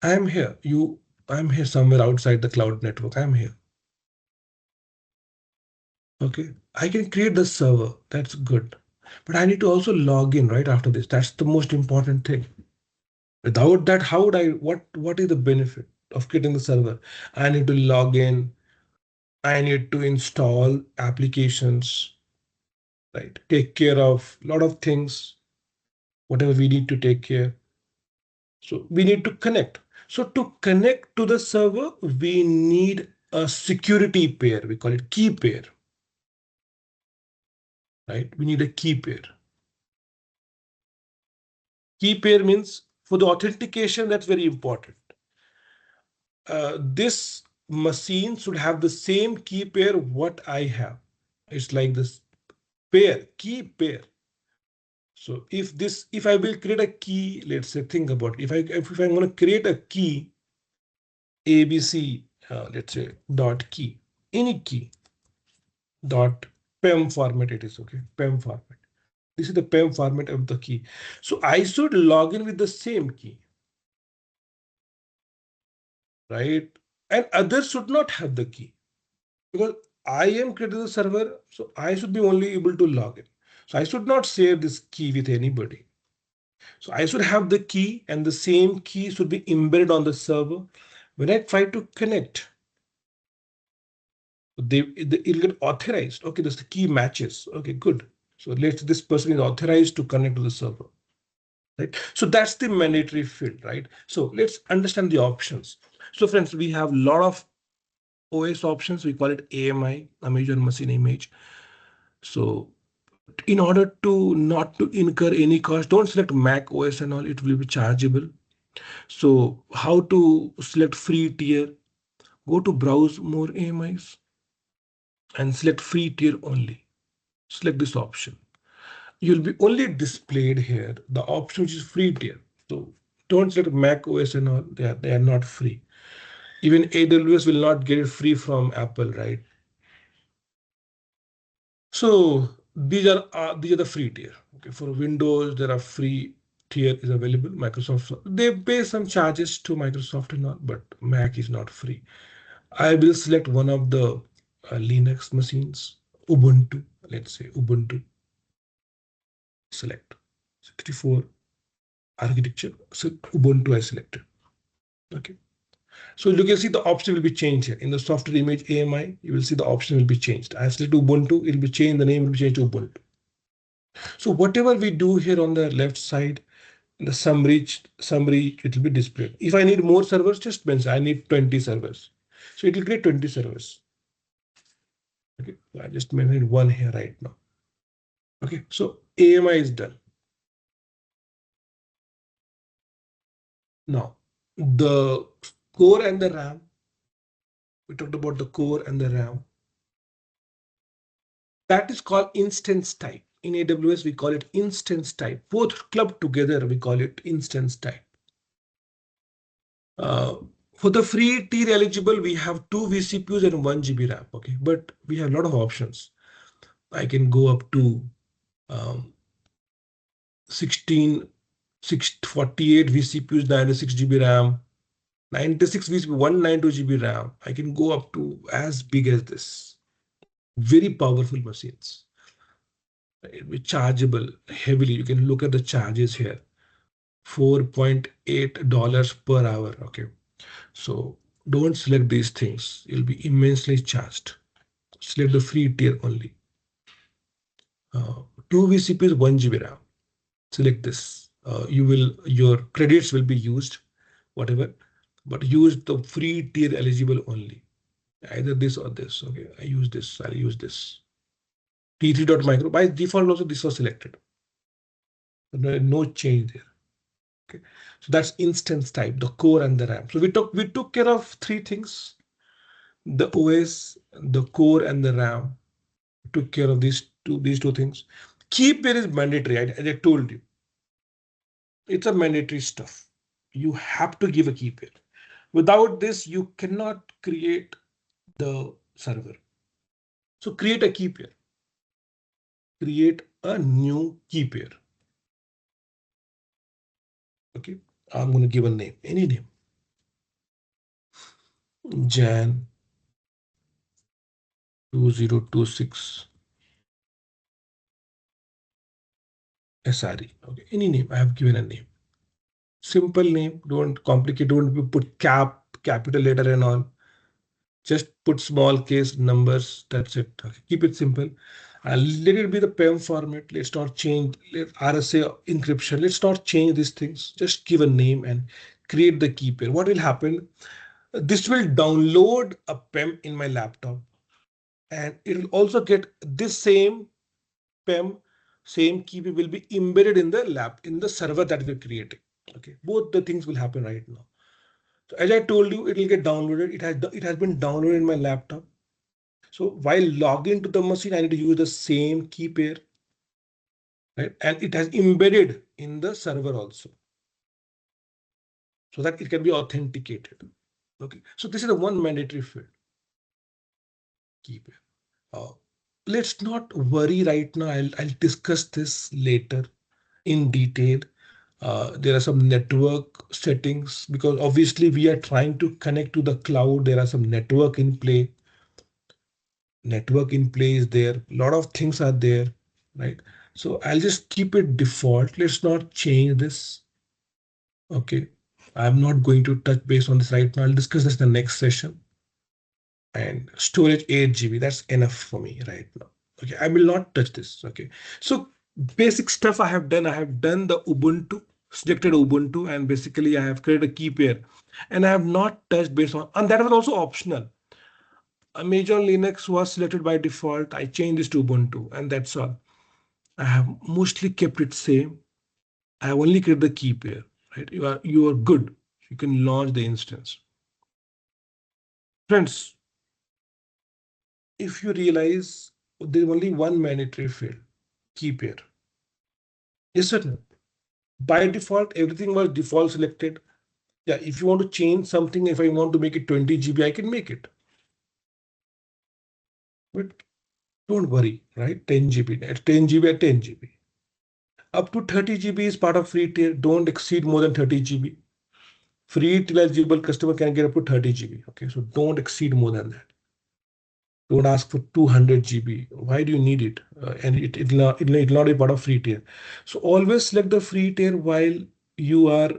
I'm here. I'm here somewhere outside the cloud network. I'm here. Okay, I can create the server. That's good. But I need to also log in right after this. That's the most important thing. Without that, how would what is the benefit of creating the server? I need to log in. I need to install applications, right? Take care of a lot of things, whatever we need to take care. So we need to connect. So to connect to the server, we need a security pair. We call it key pair, right? We need a key pair. Key pair means for the authentication, that's very important. This machine should have the same key pair what I have. It's like this pair, key pair. So if I will create a key, let's say, think about it. If I'm going to create a key, ABC, let's say dot key. any key dot PEM format it is, okay, PEM format. This is the PEM format of the key. So I should log in with the same key, right? And others should not have the key because I am creating the server, so I should be only able to log in. So I should not share this key with anybody. So I should have the key and the same key should be embedded on the server. When I try to connect, it'll get authorized. Okay, this key matches. Okay, good. So this person is authorized to connect to the server. Right? So that's the mandatory field, right? So let's understand the options. So friends, we have a lot of OS options. We call it AMI, Amazon Machine Image. So in order to not to incur any cost, don't select Mac OS and all, it will be chargeable. So how to select free tier? Go to browse more AMIs and select free tier only. Select this option. You'll be only displayed here the option which is free tier. So don't select Mac OS and all, they are not free. Even AWS will not get it free from Apple, right? So these are the free tier. Okay, for Windows there are free tier is available. Microsoft, they pay some charges to Microsoft and all, but Mac is not free. I will select one of the Linux machines, Ubuntu. Let's say Ubuntu. Select 64 architecture. So Ubuntu I selected. Okay. So you can see the option will be changed here. In the software image AMI, you will see the option will be changed. I have selected Ubuntu, it will be changed, the name will be changed to Ubuntu. So whatever we do here on the left side, in the summary, it will be displayed. If I need more servers, just mention I need 20 servers. So it will create 20 servers. Okay, I just mentioned one here right now. Okay, so AMI is done. Now, the core and the RAM, we talked about the core and the RAM. That is called instance type. In AWS, we call it instance type. Both clubbed together, we call it instance type. For the free tier eligible, we have 2 vCPUs and 1 GB RAM. Okay, but we have a lot of options. I can go up to 648 vCPUs, 96 GB RAM, 96 vCPU, 192 GB RAM. I can go up to as big as this. Very powerful machines. It will be chargeable heavily. You can look at the charges here. $4.8 per hour. Okay, so don't select these things. You'll be immensely charged. Select the free tier only. 2 vCPUs, 1 GB RAM. Select this. Your credits will be used, whatever, but use the free tier eligible only. Either this or this. Okay, I use this. I'll use this. T3.micro. By default, also this was selected. No change there. Okay, so that's instance type, the core and the RAM. So we took care of 3 things: the OS, the core, and the RAM. We took care of these two things. Key pair is mandatory. As I told you, it's a mandatory stuff. You have to give a key pair. Without this, you cannot create the server. So create a key pair. Create a new key pair. Okay, I'm going to give a name, any name. Jan 2026 SRE. Okay, any name. I have given a name. Simple name. Don't complicate. Don't put capital letter and all. Just put small case numbers. That's it. Okay, keep it simple. Let it be the PEM format. Let's not change RSA encryption. Let's not change these things. Just give a name and create the key pair. What will happen? This will download a PEM in my laptop, and it will also get this same PEM, same key will be embedded in the server that we're creating. Okay, both the things will happen right now. So as I told you, it will get downloaded. It has been downloaded in my laptop. So while logging to the machine, I need to use the same key pair, right? And it has embedded in the server also, so that it can be authenticated. Okay, so this is the one mandatory field. Key pair. Let's not worry right now. I'll discuss this later in detail. There are some network settings because obviously we are trying to connect to the cloud. There are some network in play. Network in play is there. A lot of things are there, right? So I'll just keep it default. Let's not change this. Okay. I'm not going to touch base on this right now. I'll discuss this in the next session. And storage 8 GB, that's enough for me right now. Okay, I will not touch this. Okay, so basic stuff I have done the Ubuntu, selected Ubuntu, and basically I have created a key pair, and I have not touched base on, and that was also optional. Amazon Linux was selected by default. I changed this to Ubuntu, and that's all. I have mostly kept it same. I have only created the key pair, right? You are good. You can launch the instance. Friends, if you realize there's only one mandatory field, key pair. Yes or no? By default, everything was default selected. Yeah, if you want to change something, if I want to make it 20 GB, I can make it. But don't worry, right? 10 GB, at 10 GB at 10 GB. Up to 30 GB is part of free tier. Don't exceed more than 30 GB. Free till eligible customer can get up to 30 GB. Okay, so don't exceed more than that. Don't ask for 200 GB. Why do you need it? And it'll not be part of free tier. So always select the free tier while you are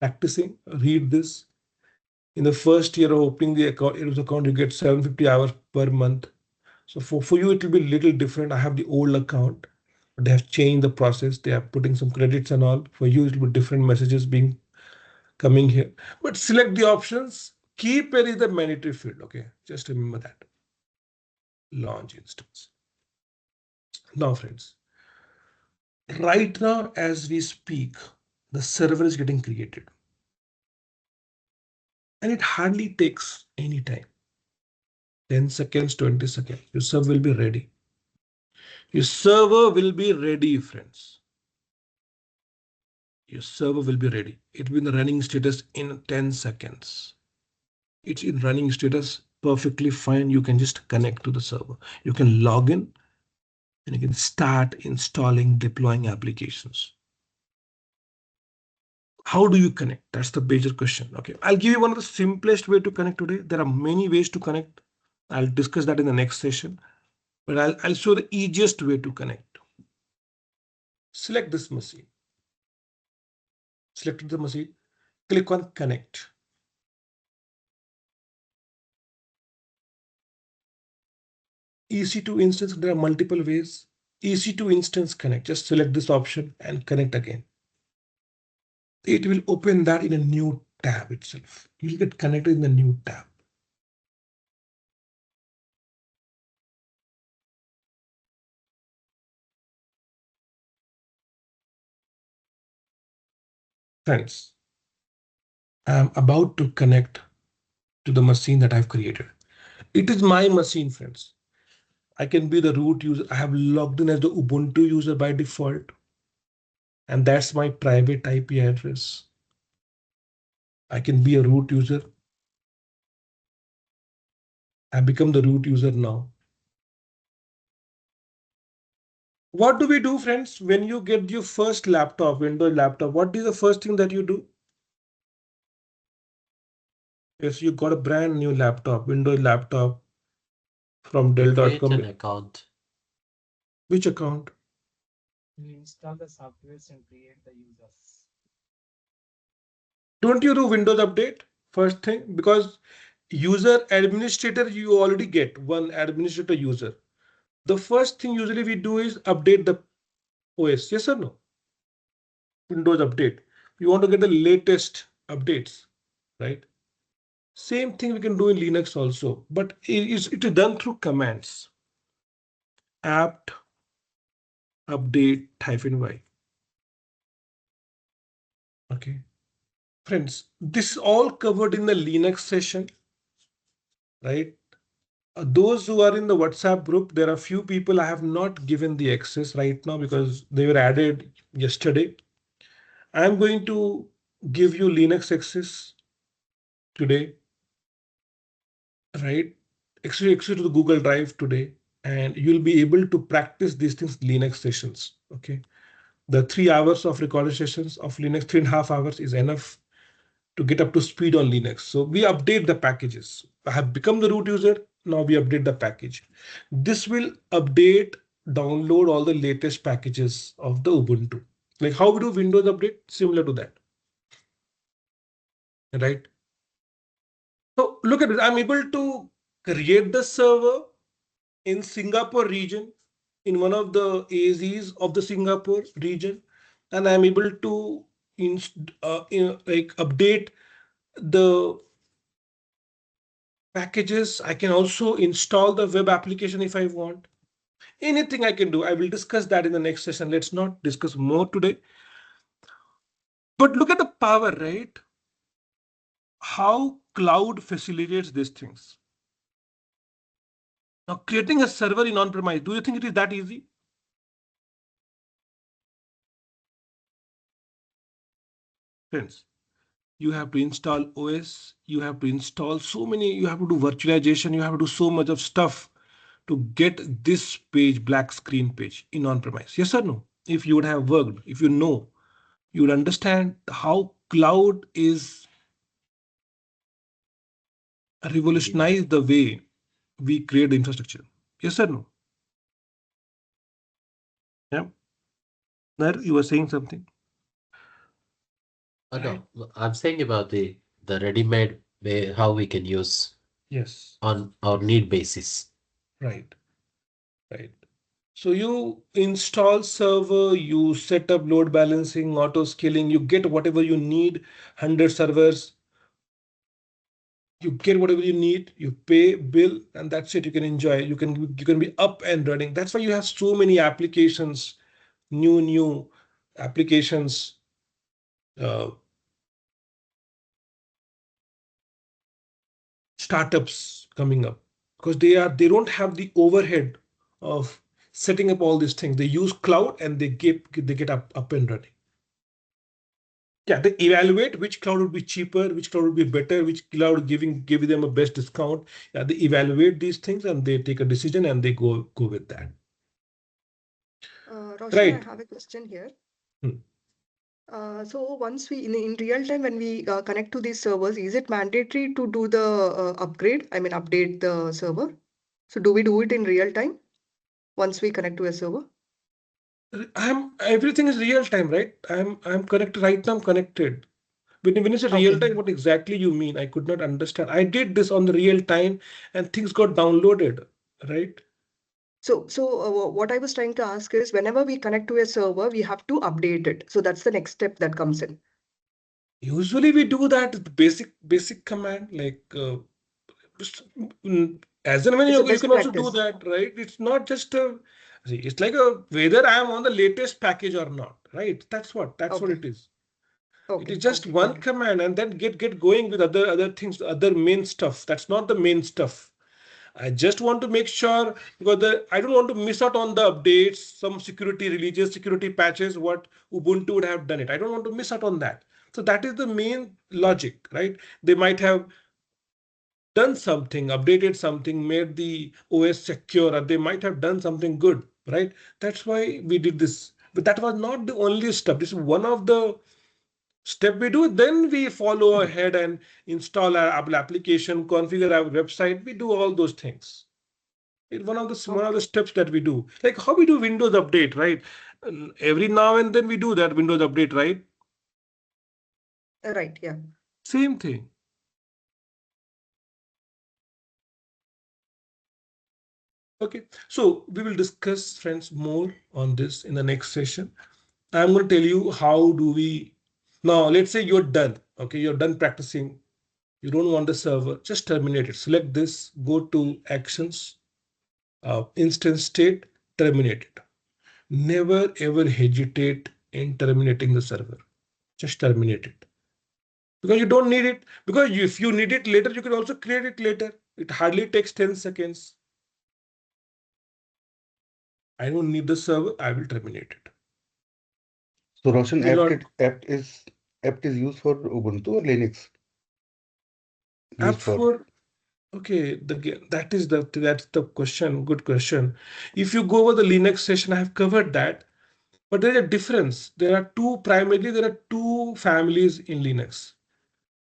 practicing. Read this. In the first year of opening the account, you get 750 hours per month. So for you, it will be a little different. I have the old account, but they have changed the process. They are putting some credits and all. For you, it will be different messages being coming here. But select the options. Keep it is the mandatory field. Okay, just remember that. Launch instance. Now, friends, right now as we speak, the server is getting created. And it hardly takes any time. 10 seconds, 20 seconds. Your server will be ready. Your server will be ready, friends. Your server will be ready. It will be in the running status in 10 seconds. It's in running status perfectly fine. You can just connect to the server. You can log in and you can start installing, deploying applications. How do you connect? That's the major question. Okay, I'll give you one of the simplest way to connect today. There are many ways to connect. I'll discuss that in the next session, but I'll show the easiest way to connect. Select this machine. Select the machine. Click on connect. EC2 instance, there are multiple ways. EC2 instance connect. Just select this option and connect again. It will open that in a new tab itself. You'll get connected in the new tab. Friends, I'm about to connect to the machine that I've created. It is my machine, friends. I can be the root user. I have logged in as the Ubuntu user by default. And that's my private IP address. I can be a root user. I become the root user now. What do we do, friends? When you get your first laptop, Windows laptop, what is the first thing that you do? Yes, you got a brand new laptop, Windows laptop from Create Dell.com. an account. Which account? You install the softwares and create the users. Don't you do Windows update first thing? Because user administrator, you already get one administrator user. The first thing usually we do is update the OS. Yes or no? Windows update. You want to get the latest updates, right? Same thing we can do in Linux also, but it is done through commands. Apt update -y. Okay, friends, this is all covered in the Linux session, right? Those who are in the WhatsApp group, there are few people I have not given the access right now because they were added yesterday. I'm going to give you Linux access today, right? access to the Google Drive today, and you'll be able to practice these things Linux sessions. Okay, the 3 hours of recorded sessions of Linux, 3.5 hours is enough to get up to speed on Linux. So we update the packages. I have become the root user. Now we update the package. This will update, download all the latest packages of the Ubuntu. Like how we do Windows update, similar to that. Right? So look at this. I'm able to create the server in Singapore region, in one of the AZs of the Singapore region, and I'm able to like update the packages. I can also install the web application if I want. Anything I can do. I will discuss that in the next session. Let's not discuss more today. But look at the power, right? How cloud facilitates these things. Now, creating a server in on-premise, do you think it is that easy? Friends, you have to install OS, you have to install so many, you have to do virtualization, you have to do so much of stuff to get this page, black screen page in on-premise. Yes or no? If you would have worked, if you know, you would understand how cloud is revolutionized the way we create the infrastructure. Yes or no? Yeah. Nar, you were saying something. No, I'm saying about the ready-made way, how we can use Yes. on our need basis. Right. Right. So you install server, you set up load balancing, auto scaling, you get whatever you need, 100 servers, you get whatever you need, you pay bill, and that's it. You can enjoy. You can be up and running. That's why you have so many applications, new applications, startups coming up, because they don't have the overhead of setting up all these things. They use cloud and they get up and running. Yeah, they evaluate which cloud would be cheaper, which cloud would be better, which cloud giving them a best discount. Yeah, they evaluate these things and they take a decision and they go with that. Roshan, Right. I have a question here. Hmm. So once we in real time when we connect to these servers, is it mandatory to do the upgrade? I mean, update the server. So do we do it in real time once we connect to a server? Everything is real time, right? I'm connected right now. I'm connected. When you say real Okay. time, what exactly you mean? I could not understand. I did this on the real time and things got downloaded, right? So what I was trying to ask is whenever we connect to a server, we have to update it. So that's the next step that comes in. Usually we do that with basic command like as and when It's a you best can also do practice. that, right? It's not just a see, it's like a whether I am on the latest package or not, right? That's what Okay. it is. It is Okay. just Okay. one Got it. command and then get going with other things, other main stuff. That's not the main stuff. I just want to make sure because I don't want to miss out on the updates, some security releases, security patches, what Ubuntu would have done it. I don't want to miss out on that. So that is the main logic, right? They might have done something, updated something, made the OS secure, or they might have done something good, right? That's why we did this. But that was not the only step. This is one of the step we do. Then we follow ahead and install our Apple application, configure our website. We do all those things. It's one of the Okay. steps that we do. Like how we do Windows update, right? And every now and then we do that Windows update, right? Right. Yeah. Same thing. Okay, so we will discuss, friends, more on this in the next session. I'm going to tell you how do we now. Let's say you're done. Okay, you're done practicing. You don't want the server. Just terminate it. Select this. Go to actions, instance state, terminate it. Never ever hesitate in terminating the server. Just terminate it because you don't need it. Because if you need it later, you can also create it later. It hardly takes 10 seconds. I don't need the server. I will terminate it. So Roshan, Will not apt is used for Ubuntu or Linux? app Used for for Okay, that's the question. Good question. If you go over the Linux session, I have covered that. But there's a difference. Primarily there are two families in Linux: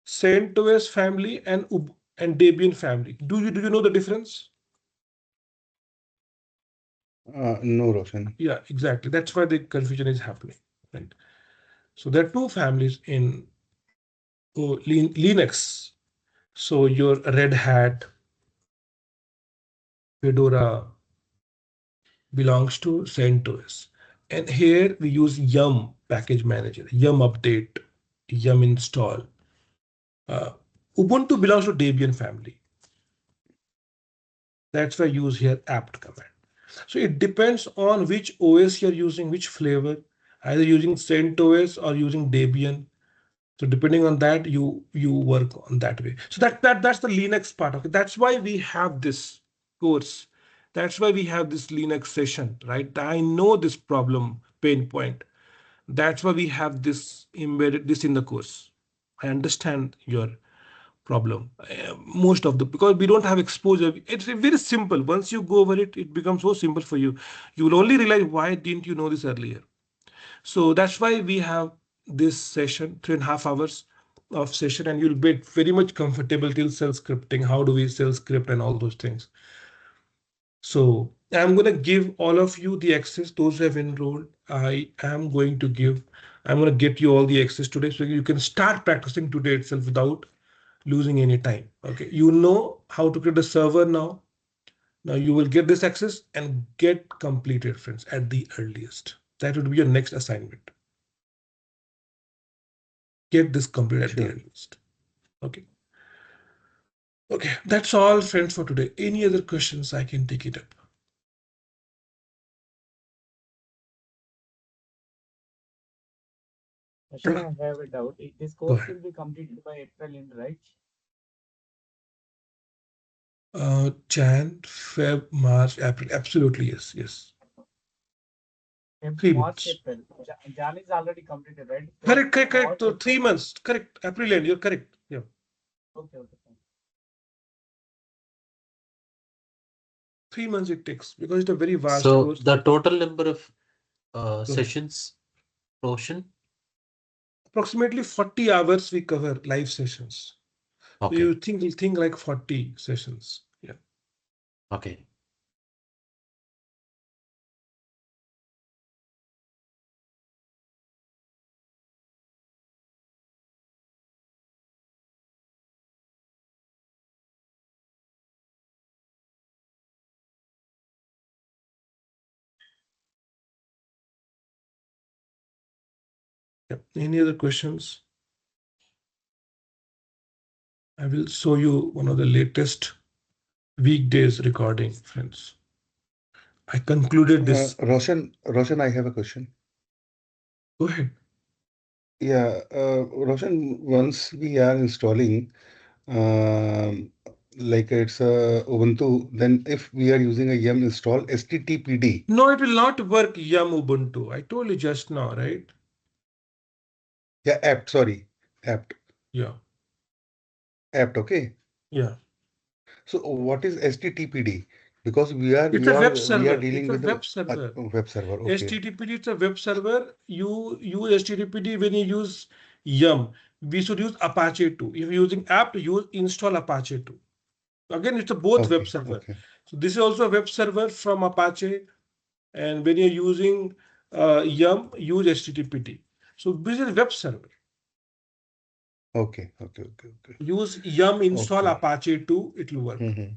CentOS family and Debian family. Do you know the difference? No, Roshan. Yeah, exactly. That's why the confusion is happening, right? So there are two families in Linux. So your Red Hat, Fedora belongs to CentOS. And here we use Yum package manager, Yum update, Yum install. Uh, Ubuntu belongs to Debian family. That's why I use here apt command. So it depends on which OS you're using, which flavor, either using CentOS or using Debian. So depending on that, you work on that way. So that's the Linux part of it. That's why we have this course. That's why we have this Linux session, right? I know this problem pain point. That's why we have this embedded this in the course. I understand your problem. Most of the because we don't have exposure. It's very simple. Once you go over it, it becomes so simple for you. You will only realize why didn't you know this earlier. So that's why we have this session, 3.5 hours of session, and you'll be very much comfortable till cell scripting. How do we cell script and all those things? So I'm going to give all of you the access, those who have enrolled. I'm going to get you all the access today so you can start practicing today itself without losing any time. Okay, you know how to create a server now. Now you will get this access and get completed, friends, at the earliest. That would be your next assignment. Get this completed at the Sure. earliest. Okay. Okay, that's all, friends, for today. Any other questions? I can take it up. Ashwin, I have a doubt. This Go course ahead. will be completed by April end, right? Jan, Feb, March, April. Absolutely, yes, yes. Feb, 3 months. March, April. Jan is already completed, right? Correct, Feb, correct, correct. March, So April. 3 months. Correct. April end. You're correct. Yeah. Okay, okay, fine. 3 months it takes because it's a very vast So course. the total number of Go ahead. sessions, Roshan? Approximately 40 hours we cover live sessions. So Okay, you think like 40 sessions. Yeah. okay. Yeah. Any other questions? I will show you one of the latest weekdays recording, friends. I concluded this. Roshan, I have a question. Go ahead. Yeah, Roshan, once we are installing, um, like it's Ubuntu, then if we are using a yum install STTPD. No, it will not work Yum Ubuntu. I told you just now, right? Yeah, apt, Yeah. okay. Yeah. So what is STTPD? Because we are It's we a web are we are server. It's dealing a with the web server. web server. Okay, HTTPD, it's a web server. You use HTTPD when you use Yum. We should use Apache 2. If you're using apt, use install Apache 2. Again, it's a both web okay, server. okay, So this is also a web server from Apache. And when you're using Yum, use HTTPD. So this is a web server. okay. Use Yum install Okay. Apache 2, it will work. Mm-hmm.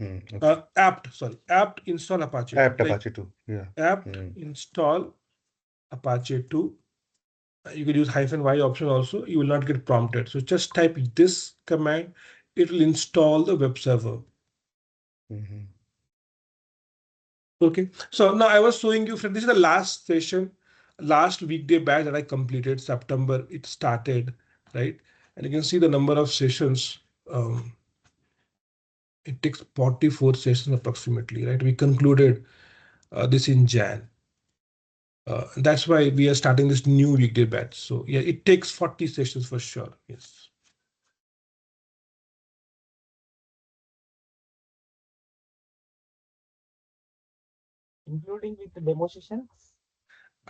Okay. Apt install Apache 2. Apt Like Apache 2. Yeah. apt Mm. install Apache 2. You could use -y option also. You will not get prompted. So just type this command. It will install the web server. Mm-hmm. Okay. So now I was showing you, friend, this is the last session, last weekday batch that I completed. September it started, right? And you can see the number of sessions. It takes 44 sessions approximately, right? We concluded this in Jan. That's why we are starting this new weekday batch. So yeah, it takes 40 sessions for sure. Yes. including with the demo sessions?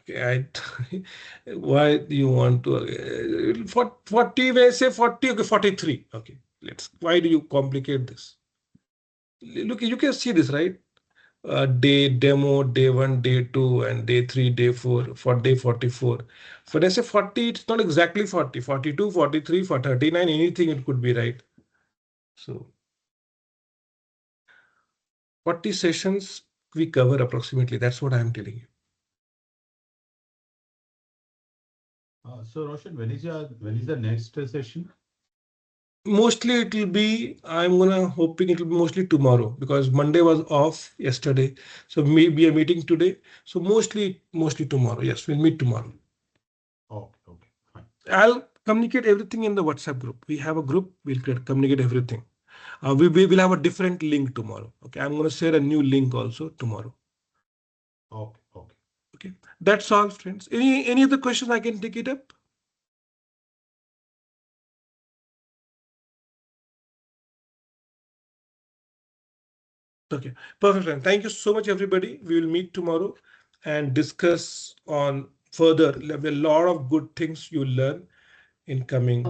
Okay, why do you want to 40? May I say 40? Okay, 43. Okay, why do you complicate this? Look, you can see this, right? Day demo, day 1, day 2, and day 3, day 4, for day 44. When I say 40, it's not exactly 40, 42, 43, for 39, anything it could be, right? So 40 sessions we cover approximately. That's what I'm telling you. So Roshan, when is the next session? Mostly it will be, hoping it will be mostly tomorrow, because Monday was off yesterday. So maybe a meeting today. So mostly tomorrow. Yes, we'll meet tomorrow. Okay, fine. I'll communicate everything in the WhatsApp group. We have a group, we'll communicate everything. We will have a different link tomorrow. Okay, I'm going to share a new link also tomorrow. Okay. That's all, friends. Any other questions I can take it up? Okay, perfect, friend. Thank you so much, everybody. We will meet tomorrow and discuss on further. There'll be a lot of good things you'll learn in coming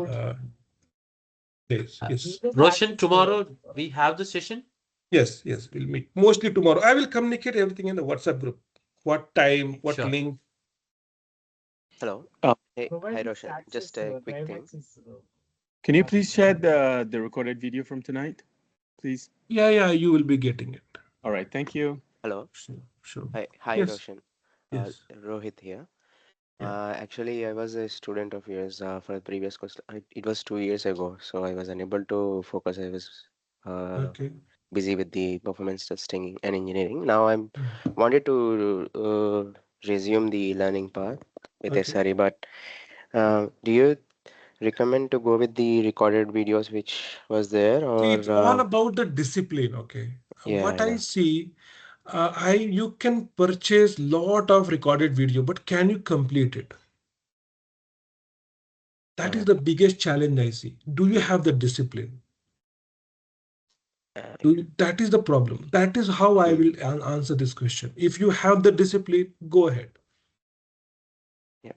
days. Yes. Roshan, tomorrow we have the session? Yes, we'll meet mostly tomorrow. I will communicate everything in the WhatsApp group. What time, what Sure. link. Hello. Hey, hi Provide Roshan. Just a quick thing. Can you please share the recorded video from tonight, please? Yeah, you will be getting it. All right, thank you. Hello. Sure. Hi Yes. Roshan. Yes. Rohit here. Yeah. Actually, I was a student of yours for the previous course. It was 2 years ago, so I was unable to focus. I was Okay. busy with the performance testing and engineering. Now I'm wanted to resume the learning path with Okay. SRE, but do you recommend to go with the recorded videos which was there, It's all or about the discipline. Okay. yeah, What I I know. see, you can purchase lot of recorded video, but can you complete it? That is the biggest challenge I see. Do you have the discipline? That is the problem. That is how I will answer this question. If you have the discipline, go ahead. Yeah.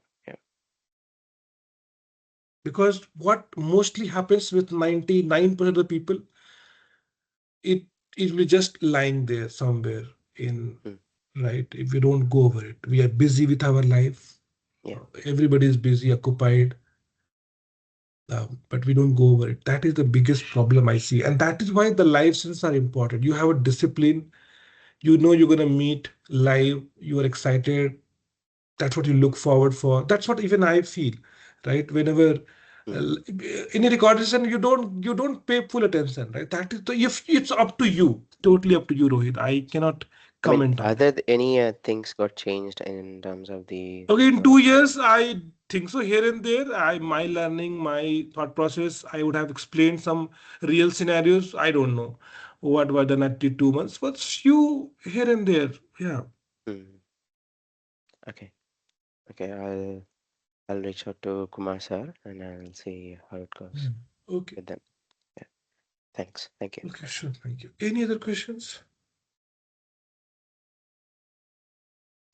Because what mostly happens with 99% of the people, it will be just lying there somewhere in, right? If we don't go over it, we are busy with our life. Yeah. Everybody is busy, occupied, but we don't go over it. That is the biggest problem I see, and that is why the life skills are important. You have a discipline. You know you're gonna meet live. You are excited. That's what you look forward for. That's what even I feel, right? Whenever in a recording session, you don't pay full attention, right? That is if it's up to you, totally up to you, Rohit. I cannot I mean, comment on are that. there any things got changed in terms of the? Okay, in 2 years, I think so. Here and there, my learning, my thought process, I would have explained some real scenarios. I don't know what were done at the 2 months, but few here and there. Yeah. Okay. I'll reach out to Kumar sir and I'll see how it goes Okay. with them. Yeah. Thanks. Thank you. Okay, sure. Thank you. Any other questions?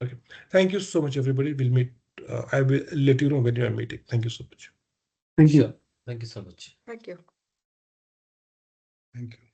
Okay. Thank you so much, everybody. We'll meet. I will let you know when you are meeting. Thank you so much. Thank you. Sure. Thank you so much. Thank you. Thank you.